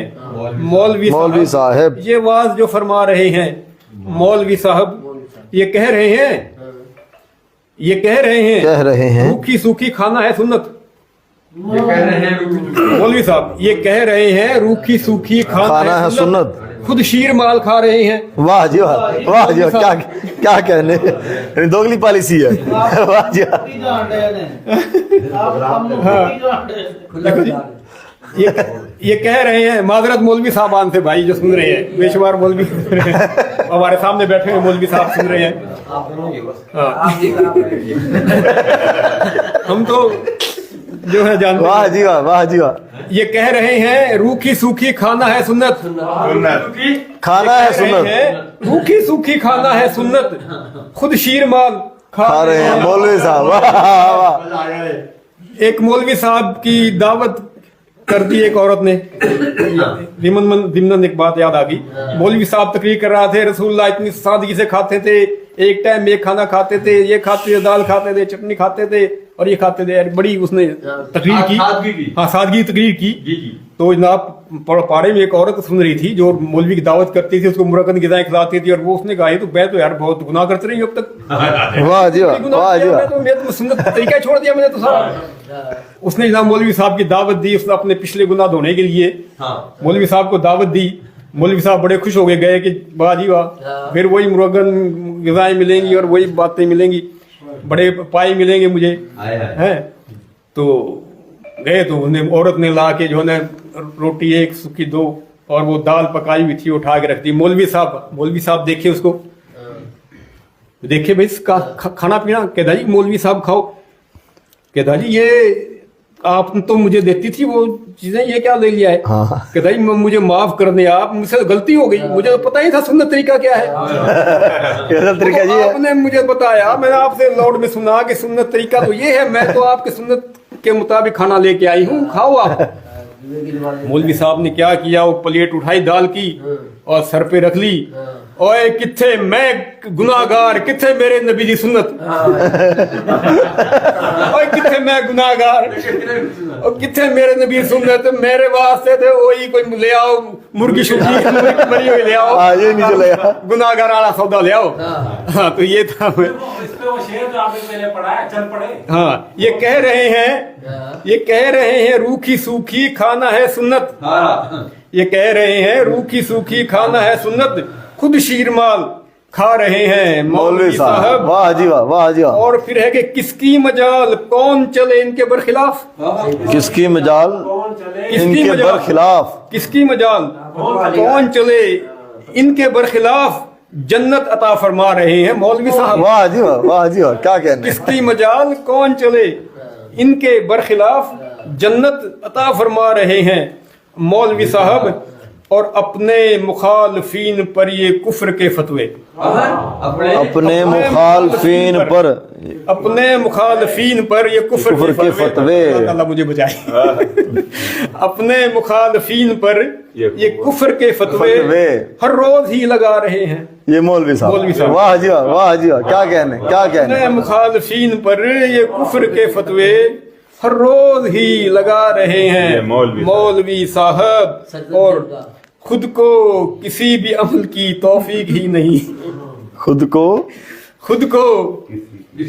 मौलवी साहब। ये वाज जो फरमा रहे हैं मौलवी साहब। ये कह रहे हैं रूखी सूखी खाना है सुन्नत। ये कह रहे हैं मौलवी साहब, ये कह रहे हैं रूखी सूखी खाना है सुन्नत। खुद शीर माल खा रहे हैं। वाह जी वाह, वाह जी वाह, क्या कहने, दोगली पॉलिसी है। वाह जी वाह। ये कह रहे हैं, माजरत मौलवी साहबान से भाई जो सुन रहे हैं, बेशुमार मौलवी हमारे सामने बैठे हुए मौलवी साहब सुन रहे हैं। हम तो जो है जानते। वाह जी वाह, वाह जी वाह। ये कह रहे हैं रूखी सूखी खाना है सुन्नत, खाना है सुन्नत, रूखी सूखी खाना है सुन्नत। खुद शीर माल खा रहे हैं मौलवी साहब। वाह। एक मौलवी साहब की दावत कर दी एक औरत ने। दिमन एक बात याद आ गई। मौलवी साहब तकरीर कर रहा थे, रसूलुल्लाह इतनी सादगी से खाते थे, एक टाइम एक खाना खाते थे, ये खाते थे, दाल खाते थे, चटनी खाते थे और ये खाते थे। बड़ी उसने तकरीर की, हाँ सादगी तकरीर की। तो जनाब पाड़े में एक औरत सुन रही थी जो मौलवी की दावत करती थी, उसको मुरक्कन गिज़ाएं खिलाती थी और वो उसने कहा तो मैं तो यार बहुत गुनाह करते रही अब तक। वाह जी वाह, वाह जी वाह। मैं तो सुन्नत तरीका छोड़ दिया मैंने तो सारा। उसने जनाब मौलवी साहब की दावत दी, उसने अपने पिछले गुनाह धोने के लिए मौलवी साहब को दावत दी। मौलवी साहब बड़े खुश हो गए कि वाह जी वाह, फिर वही मुरक्कन गिज़ाएं मिलेंगी और वही बातें मिलेंगी, बड़े पाए मिलेंगे मुझे, हैं। तो गए तो उन्हें औरत ने ला के जो है रोटी एक सूखी दो और वो दाल पकाई हुई थी उठा के रख दी। मौलवी साहब देखे उसको, देखे भाई इसका खाना पीना, कहता जी मौलवी साहब खाओ। कहता जी ये آپ تو مجھے دیتی تھی وہ چیزیں, یہ کیا لے لیا ہے؟ کہ بھائی مجھے معاف کر دیں, آپ مجھ سے غلطی ہو گئی, مجھے تو پتہ ہی تھا سنت طریقہ کیا ہے. طریقہ جی آپ نے مجھے بتایا, میں نے آپ سے لاؤڈ میں سنا کہ سنت طریقہ تو یہ ہے, میں تو آپ کے سنت کے مطابق کھانا لے کے آئی ہوں, کھاؤ آپ. مولوی صاحب نے کیا کیا, وہ پلیٹ اٹھائی دال کی اور سر پہ رکھ لی, اوے کتھے میں گناہگار, کتھے میرے نبی دی سنت, اوے کتھے میں گناہگار, اور کتھے میرے نبی دی سنت, میرے واسطے تھے وہی کوئی لے آؤ مرغی شرغی مری ہوئی لے آؤ, گناہگار والا سودا لے آؤ. ہاں تو یہ تھا. ہاں یہ کہہ رہے ہیں روکھی سوکھی کھانا ہے سنت, یہ کہہ رہے ہیں روکھی سوکھی کھانا ہے سنت, خود شیرمال کھا رہے ہیں مولوی صاحب. واہ جی واہ, واہ جی واہ. اور پھر ہے کہ کس کی مجال کون چلے ان کے برخلاف, کس کی مجال ان کے برخلاف, کس کی مجال کون چلے ان کے برخلاف, جنت عطا فرما رہے ہیں مولوی صاحب. واہ جی واہ, واہ جی واہ, کیا کہنے. کس کی مجال کون چلے ان کے برخلاف, جنت عطا فرما رہے ہیں مولوی صاحب. اور اپنے مخالفین پر یہ کفر کے فتوے, اپنے مخالفین پر, اپنے مخالفین پر یہ کفر کے فتوے, اللہ مجھے بچائے, اپنے مخالفین پر یہ کفر کے فتوے ہر روز ہی لگا رہے ہیں یہ مولوی صاحب. واہ جی واہ, واہ جی واہ, کیا کہنے, کیا کہنے. اپنے مخالفین پر یہ کفر کے فتوے ہر روز ہی لگا رہے ہیں مولوی صاحب, اور خود کو کسی بھی عمل کی توفیق ہی نہیں, خود کو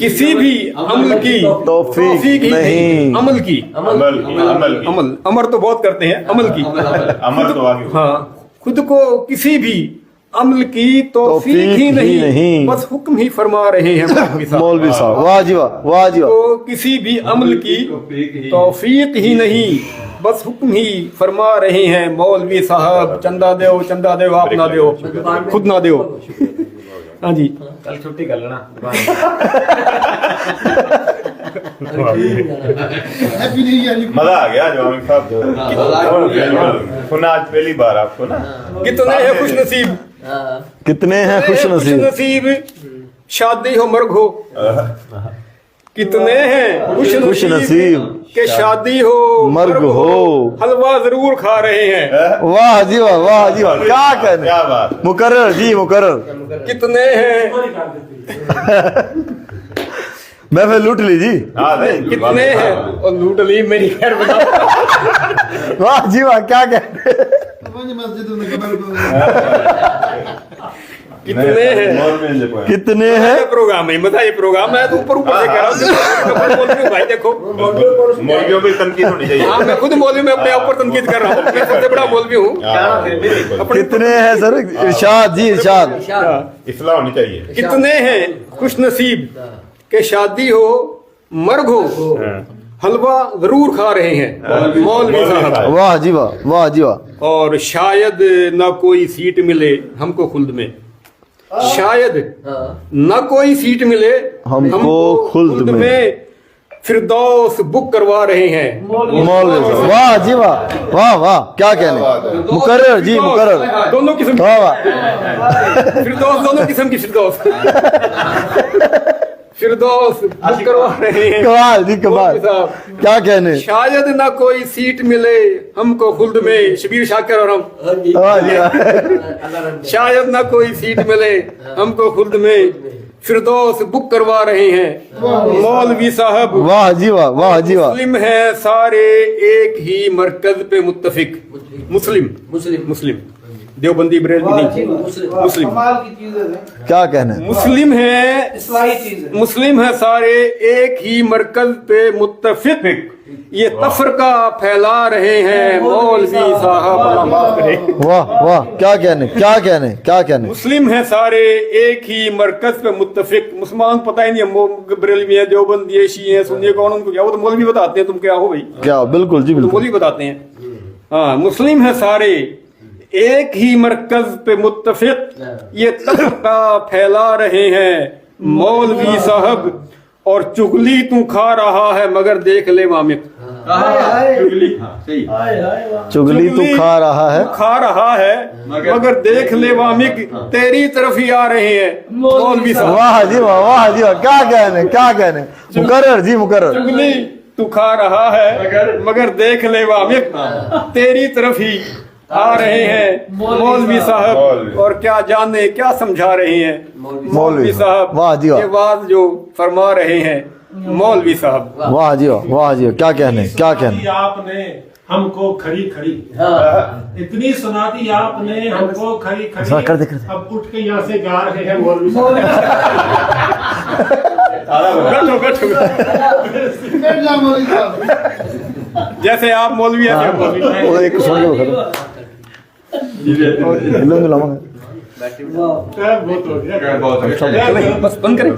کسی بھی عمل کی توفیق ہی نہیں, عمل کی, عمل امر تو بہت کرتے ہیں, عمل کی, ہاں خود کو کسی بھی عمل کی توفیق ہی نہیں, بس حکم ہی فرما رہے ہیں مولوی صاحب. واہ جی واہ, واہ جی واہ. تو کسی بھی عمل کی توفیق ہی نہیں, بس حکم ہی فرما رہے ہیں مولوی صاحب. چندہ دیو, چندہ دیو, آپ نہ دیو, خود نہ دیو. ہاں جی کل چھٹی کر لینا. مزہ آ گیا جوانی صاحب, سنا آج پہلی بار آپ کو نا. کتنے ہیں خوش نصیب, کتنے ہیں خوش نصیب, شادی ہو مرگ ہو, کتنے ہیں خوش نصیب کہ شادی ہو مرگ ہو, حلوہ ضرور کھا رہے ہیں. واہ جی واہ, واہ جی واہ, کیا کہنے. کیا بات, مقرر جی مقرر. کتنے ہیں میں پھر لوٹ لی جی. کتنے ہیں, اور لوٹ لی میری خیر بتا. واہ جی واہ, کیا کہنے. کتنے ہیں, کتنے ہیں. پروگرام ہے مزہ, یہ پروگرام ہے تو اوپر اوپر سے کہہ رہا ہوں بھائی. دیکھو مولویوں میں تنقید ہونی چاہیے. ہاں میں خود مولوی میں اپنے اوپر تنقید کر رہا ہوں, میں سب سے بڑا مولوی ہوں. کتنے ہیں سر, ارشاد جی ارشاد. اصلاح ہونی چاہیے. کتنے ہیں خوش نصیب کہ شادی ہو مرگ ہو, حلوہ ضرور کھا رہے ہیں مولوی صاحب. واہ جی واہ, واہ جی واہ. اور شاید نہ کوئی سیٹ ملے ہم کو خلد میں, شاید نہ کوئی سیٹ ملے ہم کو خلد میں, فردوس بک کروا رہے ہیں مولوی. واہ جی واہ, واہ واہ, کیا کہنے. مقرر جی مقرر. دونوں قسم, واہ واہ. فردوس دونوں قسم کی فردوس, فردوس بک کروا رہے ہیں. کمال جی کمال, کیا کہنے. شاید نہ کوئی سیٹ ملے ہم کو خلد میں, شبیر شاکر اور ہم. واہ جی واہ. شاید نہ کوئی سیٹ ملے ہم کو خلد میں, فردوس بک کروا رہے ہیں مولوی صاحب. واہ جی واہ, واہ جی واہ. مسلم ہیں سارے ایک ہی مرکز پہ متفق, مسلم دیوبندی بریلوی نہیں, مسلم. کیا کہنے. مسلم ہیں سارے ایک ہی مرکز پہ متفق, یہ تفرقہ پھیلا رہے ہیں مولوی صاحب, اللہ معاف کرے. واہ واہ, کیا کہنے, کیا کہنے, کیا کہنے. مسلم ہیں سارے ایک ہی مرکز پہ متفق. مسلمان پتہ ہی نہیں بریلوی ہیں, دیوبندی ہیں, شیعہ ہیں, سنی, کون ان کو کیا, وہ تو مولوی بتاتے ہیں. تم کیا ہو بھائی, کیا. بالکل جی بالکل, مولوی بتاتے ہیں. ہاں مسلم ہیں سارے ایک ہی مرکز پہ متفق, یہ تفرقہ پھیلا رہے ہیں مولوی صاحب. اور چغلی تو کھا رہا ہے مگر دیکھ لے مامک, चुगली, हाँ, सही। चुगली तो खा रहा है, खा रहा है मगर देख ले वामिक तेरी तरफ ही आ रहे हैं मौलवी साहब। वाह जी वाह, वाह जी वाह, क्या कहने, क्या कहने, मुकर्रर जी मुकर्रर। चुगली तू खा रहा है मगर देख ले वामिक तेरी तरफ ही आ रहे हैं मौलवी साहब, और क्या जाने क्या समझा रहे हैं मौलवी साहब। वाह जी वाह। ये बात जो फरमा रहे हैं मौलवी साहब। वाह जी वाह, वाह जी वाह, क्या कहने, क्या कहने। आपने हमको खड़ी खड़ी इतनी सुना दी आपने हमको खड़ी खड़ी, कर दे, कर दे। अब उठ के यहाँ से गा रहे हैं मौलवी बैठो बैठो, जैसे आप मौलवी हैं ऐसे मौलवी हैं। वो एक सुन के बता दो, मिलाऊंगा। बहुत हो गया। बस बंद करें।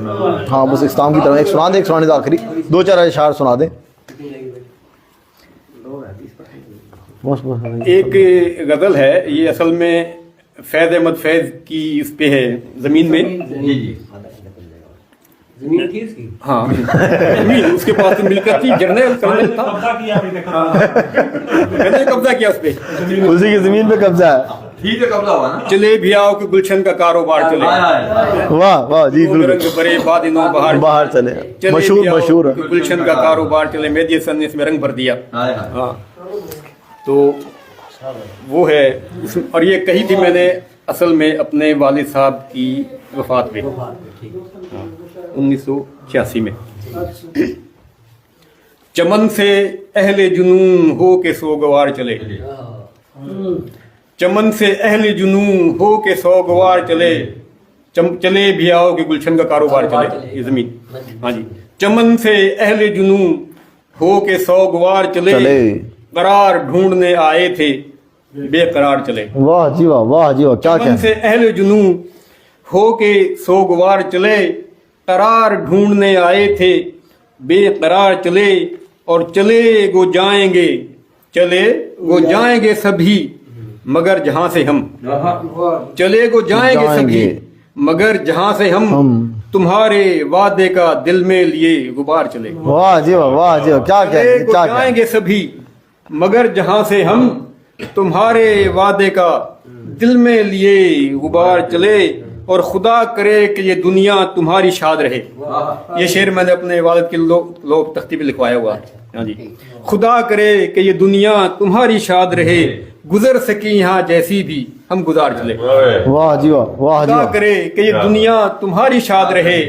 हाँ बस इस्लाम की तरह एक सुना दे, एक सुनाने दो आखिरी, दो चार अशार सुना दे बस बस। एक गजल है, ये असल में फैज अहमद फैज की इस पे है, जमीन में। जी जी, जमीन थी इसकी। हाँ जमीन उसके पास तो मिलकर थी, जर्नल कर्नल था, कब्जा किया अभी देखा। मैंने कब्जा किया उस पे। उसी की जमीन पे कब्जा है। ठीक है, कब्जा हुआ ना। चले भी आओ कि गुलशन का कारोबार चले, हाय हाय, वाह वाह जी, रंग बिल्कुल बरे बादिनों बहार बाहर चले, चले मशहूर भी आओ मशहूर कि गुलशन का कारोबार चले, मेहदी हसन ने इसमें रंग भर दिया। हाय हाय। हाँ तो वो है और ये कही थी मैंने असल में अपने वालिद साहब की वफात पे 1986 में। चमन से अहले जुनून हो के सोगवार चले, चमन से अहले जुनून हो के सोगवार चले, चले भी आओ कि गुलशन का कारोबार चले, ये जमीन। हाँ जी, चमन से अहले जुनून हो के सोगवार चले, करार ढूंढने आए थे बेकरार चले। वाह जी वाह, वाह जी वाह, क्या चमन कहने। से अहले जुनून हो के सोगवार चले, करार ढूंढने आए थे बेकरार चले, और चले वो जाएंगे, चले वो जाएंगे सभी मगर जहां से हम, चले वो जाएंगे सभी मगर जहां से हम तुम्हारे वादे का दिल में लिए गुबार चले। वाह जी वाह, वाह जी वाह, क्या चले कहने, वो क्या कहने। जाएंगे सभी मगर जहां से हम तुम्हारे वादे का दिल में लिए गुबार चले, और खुदा करे कि ये दुनिया तुम्हारी शाद रहे। ये शेर मैंने अपने वालिद के लोग तख्ती पे लिखवाया हुआ है। हाँ जी, खुदा करे कि ये दुनिया तुम्हारी शाद रहे, गुजर सकी यहाँ जैसी भी हम गुजार चले। वाह जी वाह, वाह जी खुदा वाह, करे कि ये दुनिया तुम्हारी शाद रहे,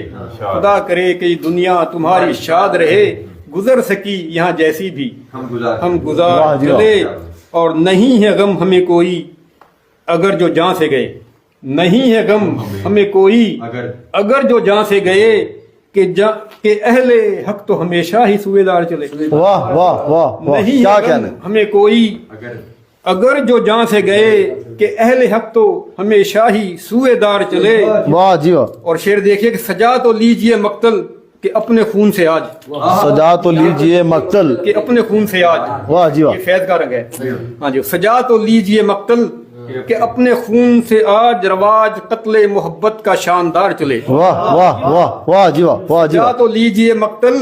खुदा करे कि ये दुनिया तुम्हारी शाद रहे, गुजर सकी यहाँ जैसी भी हम वाह गुजार जी वाह। चले, और नहीं है गम हमें कोई अगर जो जान से गए, नहीं है गम हमें कोई अगर जो जान से गए, कि अहले हक तो हमेशा ही सूबेदार चले। वाह वाह वाह वाह, नहीं क्या है गम कहने। हमें कोई अगर जो जान से गए, कि अहले हक तो हमेशा ही सूबेदार चले। वाह जी वाह, और शेर देखिए कि सजा तो लीजिए मक्तल कि अपने खून से आज, सजा तो लीजिए मक्तल कि अपने खून से आज। वाह जी वाह, ये फैज का रंग है। हाँ जी, सजा तो लीजिए मक्तल कि अपने खून से आज, रवाज कत्ले मोहब्बत का शानदार चले। वाह वाह वाह, वाह जी वाह, वाह जी सजा वाह, तो लीजिए मक्तल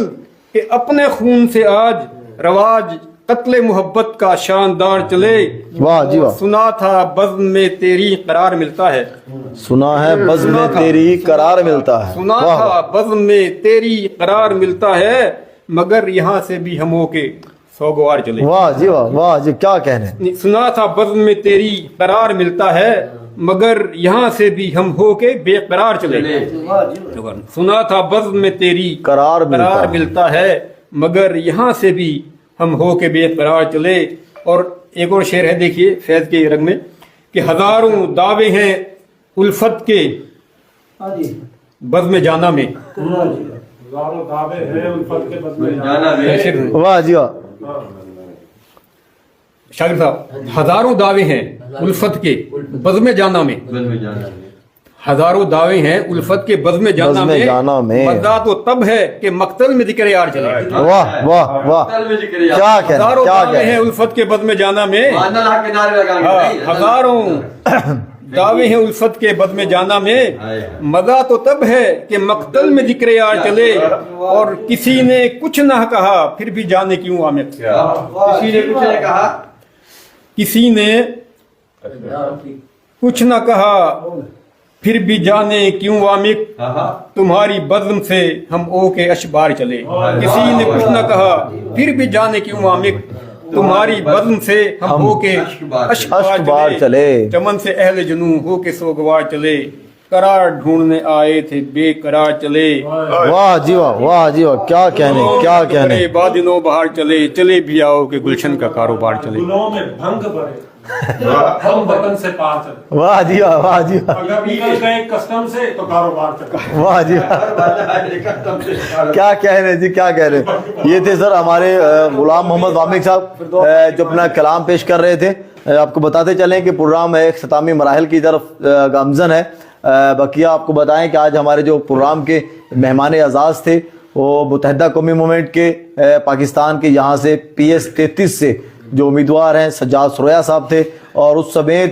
कि अपने खून से आज, रवाज कत्ले मोहब्बत का शानदार चले। वाह जी वाह। सुना था बज़्म में तेरी करार मिलता है, सुना है बज़्म में तेरी करार मिलता है। सुना वाह था वाह, बज़्म में तेरी करार मिलता है, मगर यहाँ से भी हम होके सोगवार चले। वाह जी वाह, वाह जी, क्या कहने। सुना था बज़्म में तेरी करार मिलता है, मगर यहाँ से भी हम होके बेकरार चले। सुना था बज़्म में तेरी करार मिलता है, मगर यहाँ से भी हम होके बेकरार चले। और एक और शेर है, देखिए फैज के रंग में, कि हजारों दावे हैं उल्फत के बज़्म जाना में। हजारों दावे हैं उल्फत के बदले जाना में। शेर है। वाह जी वाह, शागिर साहब, हजारों दावे हैं उल्फत के बज़्म जाना में, हजारों दावे हैं उल्फत के बज़्म जाना में, मज़ा तो तब है कि मक्तल में ज़िक्र यार चले। वाह वाह वाह, क्या कहने, हजारों क्या दावे हैं कहने। उल्फत के बज़्म जाना में, नारे लगाएंगे। हजारों दावे हैं उल्फत के बद में जाना में, मजा तो तब है कि मक्तल में जिक्र यार चले, और किसी ने कुछ ना कहा फिर भी जाने क्यों आमिर। किसी ने कुछ नहीं कहा, किसी ने कुछ ना कहा फिर भी जाने क्यों वामिक, तुम्हारी बज़्म से हम ओ के अशबार चले। किसी ने कुछ ना कहा फिर भी जाने क्यों वामिक, तुम्हारी बज़्म से हम हो के अशबार चले। चमन से अहले जुनू हो के सोगवार चले, करार ढूंढने आए थे बेकरार चले। वाह जी वाह, वाह जी वाह, क्या कहने, क्या कहने। बादिनो बाहर चले, चले भी आओ के गुलशन का कारोबार चले। गुलों में भंग भरे, हम वतन से पार चले। वाह जी वाह, वाह जी वाह, अगर निकल गए कस्टम से तो कारोबार चले। वाह जी वाह, क्या कह रहे जी, क्या कह रहे। ये थे सर हमारे गुलाम मोहम्मद वामिक साहब जो अपना कलाम पेश कर रहे थे। आपको बताते चलें कि प्रोग्राम एक ख़तामी मराहिल की तरफ गामज़न है। बकिया आपको बताएं कि आज हमारे जो प्रोग्राम के मेहमान एजाज़ थे वो मुत्तहिदा कौमी मूवमेंट के पाकिस्तान के यहाँ से PS 33 से जो उम्मीदवार हैं सज्जाद सुरैया साहब थे, और उस समेत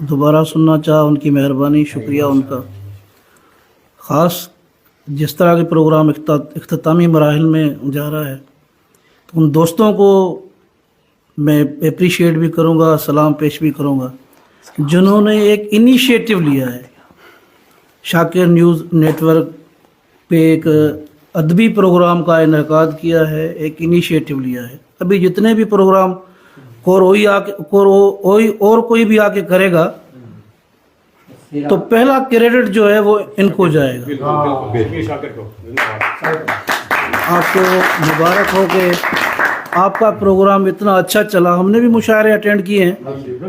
दोबारा सुनना चाहा, उनकी मेहरबानी, शुक्रिया उनका। ख़ास जिस तरह के प्रोग्राम इख्तितामी मराहिल में जा रहा है, तो उन दोस्तों को मैं अप्रिशिएट भी करूँगा, सलाम पेश भी करूँगा जिन्होंने एक इनिशिएटिव लिया है। शाकिर न्यूज़ नेटवर्क पे एक अदबी प्रोग्राम का इनेकाद किया है, एक इनिशिएटिव लिया है। अभी जितने भी प्रोग्राम और कोई भी आके करेगा तो पहला क्रेडिट जो है वो इनको जाएगा। आपको मुबारक हो कि आपका प्रोग्राम इतना अच्छा चला। हमने भी मुशायरे अटेंड किए हैं,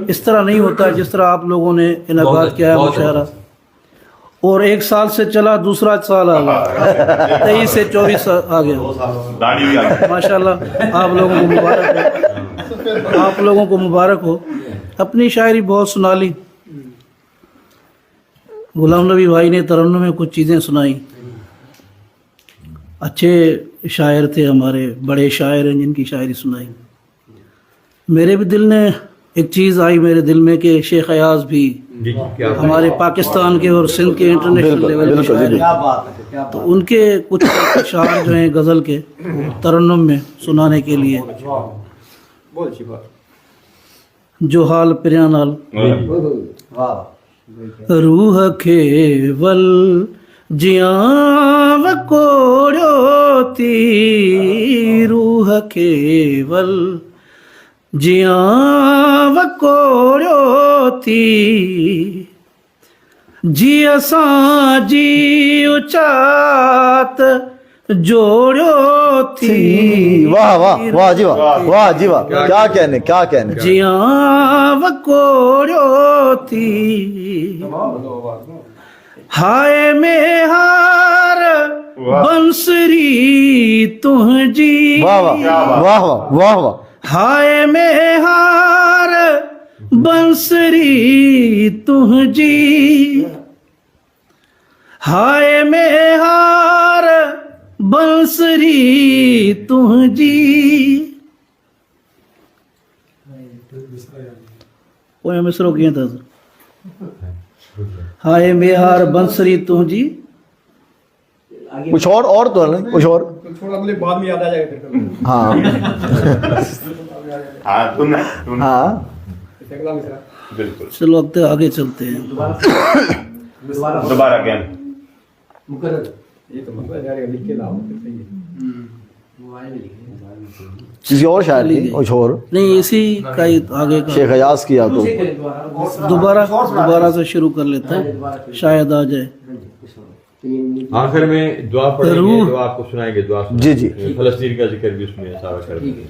इस तरह नहीं होता है जिस तरह आप लोगों ने इनेकाद किया है मुशायरा। और एक साल से चला, दूसरा साल आ गया, 23 से 24 आ गया। माशाल्लाह, आप लोगों को मुबारक हो, आप लोगों को मुबारक हो। अपनी शायरी बहुत सुना ली, गुलाम नबी भाई ने तरन्नुम में कुछ चीज़ें सुनाई। अच्छे शायर थे हमारे, बड़े शायर हैं जिनकी शायरी सुनाई। मेरे भी दिल ने एक चीज़ आई मेरे दिल में कि शेख अयाज भी हमारे पाकिस्तान के और सिंध के इंटरनेशनल लेवल के शायर हैं, तो उनके कुछ शायर जो हैं गज़ल के तरन्नुम में सुनाने के लिए जो हाल प्रियानाल रूह खेवल जियां वकोड़ोती, रूह केवल जियां वकोड़ोती, जी असां जी उचात जोड़ो थी। वाह वाह, वाह जी वाह, वाह जी वाह, क्या कहने, क्या कहने। जियां वकोड़ो थी, हाय में हार बंसरी तुझी। वाह वाह, वाह वाह, वाह वाह। हाय में हार बंसरी तुझी, हाय में हार बंसरी तुझी। पोएम मिसरो कीअं अथसि? हाय मेहार बंसरी तुझी। कुछ और तो नहीं, कुछ और थोड़ा बोले बाद में याद आ जाएगा फिर। हाँ हाँ तुमने हाँ बिल्कुल। चलो अब तो आगे चलते हैं। दोबारा ज्ञान ये तो मतलब लिख के लाओ फिर सही है। किसी और शायर की कुछ और नहीं, इसी का ही आगे का शेख अयाज किया तो दोबारा से शुरू कर लेते हैं, शायद आ जाए। आखिर में दुआ पढ़ेंगे, दुआ आपको सुनाएंगे, दुआ जी जी, फलस्तीन का जिक्र भी उसमें सारा करेंगे।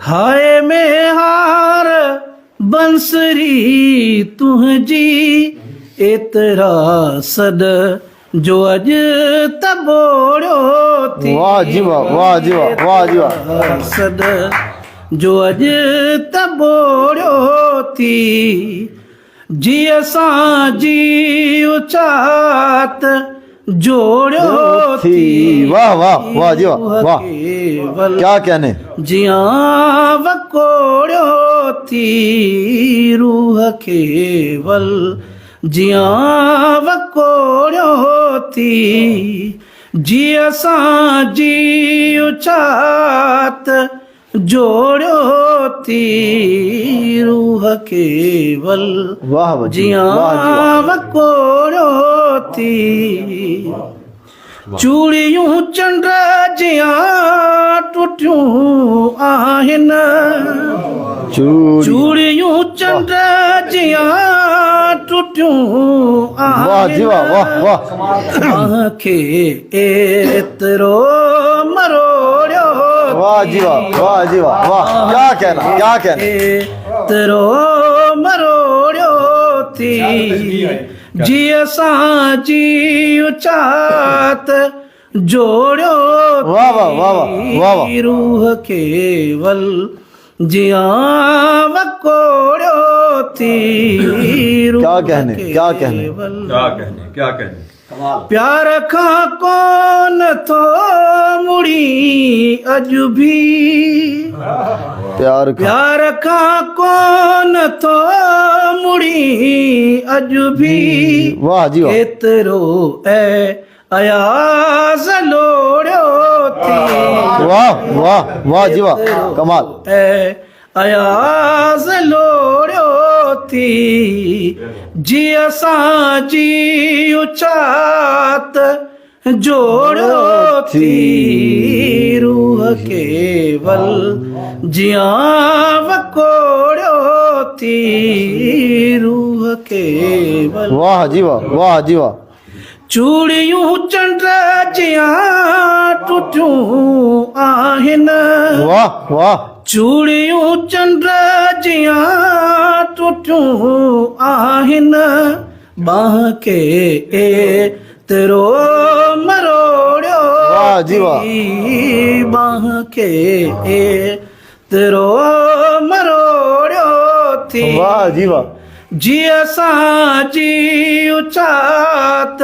हाय में हार बंसरी तुझी, एतरा सद जो अज तबोड़ो थी। वाह जी वाह, वाह जी वाह, वाह जी वाह। सद जो अज तबोड़ो थी, जी असां जी उचात जोड़ियो थी। वाह वाह वाह जी वाह वाह, केवल क्या कहने। जियां वकोड़ियो थी रूह केवल, जियां वकोड़ियो थी जी असां जी उचात जोड़ियो थी रूह केवल, वाह वाह जी, जियां वाह जी वाह। वकोड़ियो थी चूड़ियूं चंड जियां टुटियूं आहिनि, चूड़ियूं चंड जियां टुटियूं वाह जी वाह वाह वाह। आंखे एतिरो मरोड़ियो वाह जी वाह वाह जी वाह वाह, क्या कहना क्या कहना। एतिरो मरोड़ियो थी जी असां जी उचात जोड़ियो वाह वाह वाह वाह वाह वाह। थी रूह केवल, जियां वकोड़ियो थी रूह क्या कहने, क्या कहने। केवल। क्या कहने। प्यार खां कोन थो मुड़ी अॼु बि, प्यार का प्यार खां कोन थो मुड़ी अॼु बि, वाह जी वाह। एतिरो अयाज़ लोड़ियो थी, वाह वाह वाह जी वाह, कमाल। अयाज़ लोड़ियो थी जी असां जी उचात जोड़ियो थी रूह केवल, जियां वकोड़ियो थी रूह केवल। वाह जी वाह वाह जी वाह। चूड़ियूं चंड जियां टुटियूं आहिनि, वाह वाह। चूड़ियूं चंड जियां टुटियूं आहिनि, बाह के एतिरो मरोड़ियो वाह जी वाह। थी, बाह के एतिरो मरोड़ियो थी वाह जी वाह। जी असां जी उचात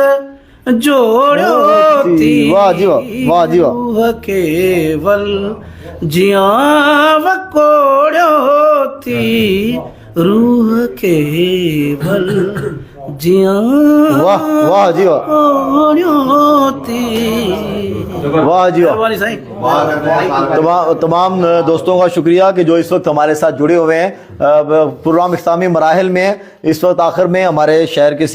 जोड़ियो थी वाह जी वाह वाह जी वाह। रूह केवल, जियां वकोड़ियो थी रूह केवल, जियां वाह वाह जी वाह वकोड़ियो थी। वाह जी वाह। मेहरबानी साईं। तमाम दोस्तों का शुक्रिया कि जो इस वक्त हमारे साथ जुड़े हुए हैं। प्रोग्राम इख्तितामी मराहिल में इस वक्त आखिर में हमारे शहर के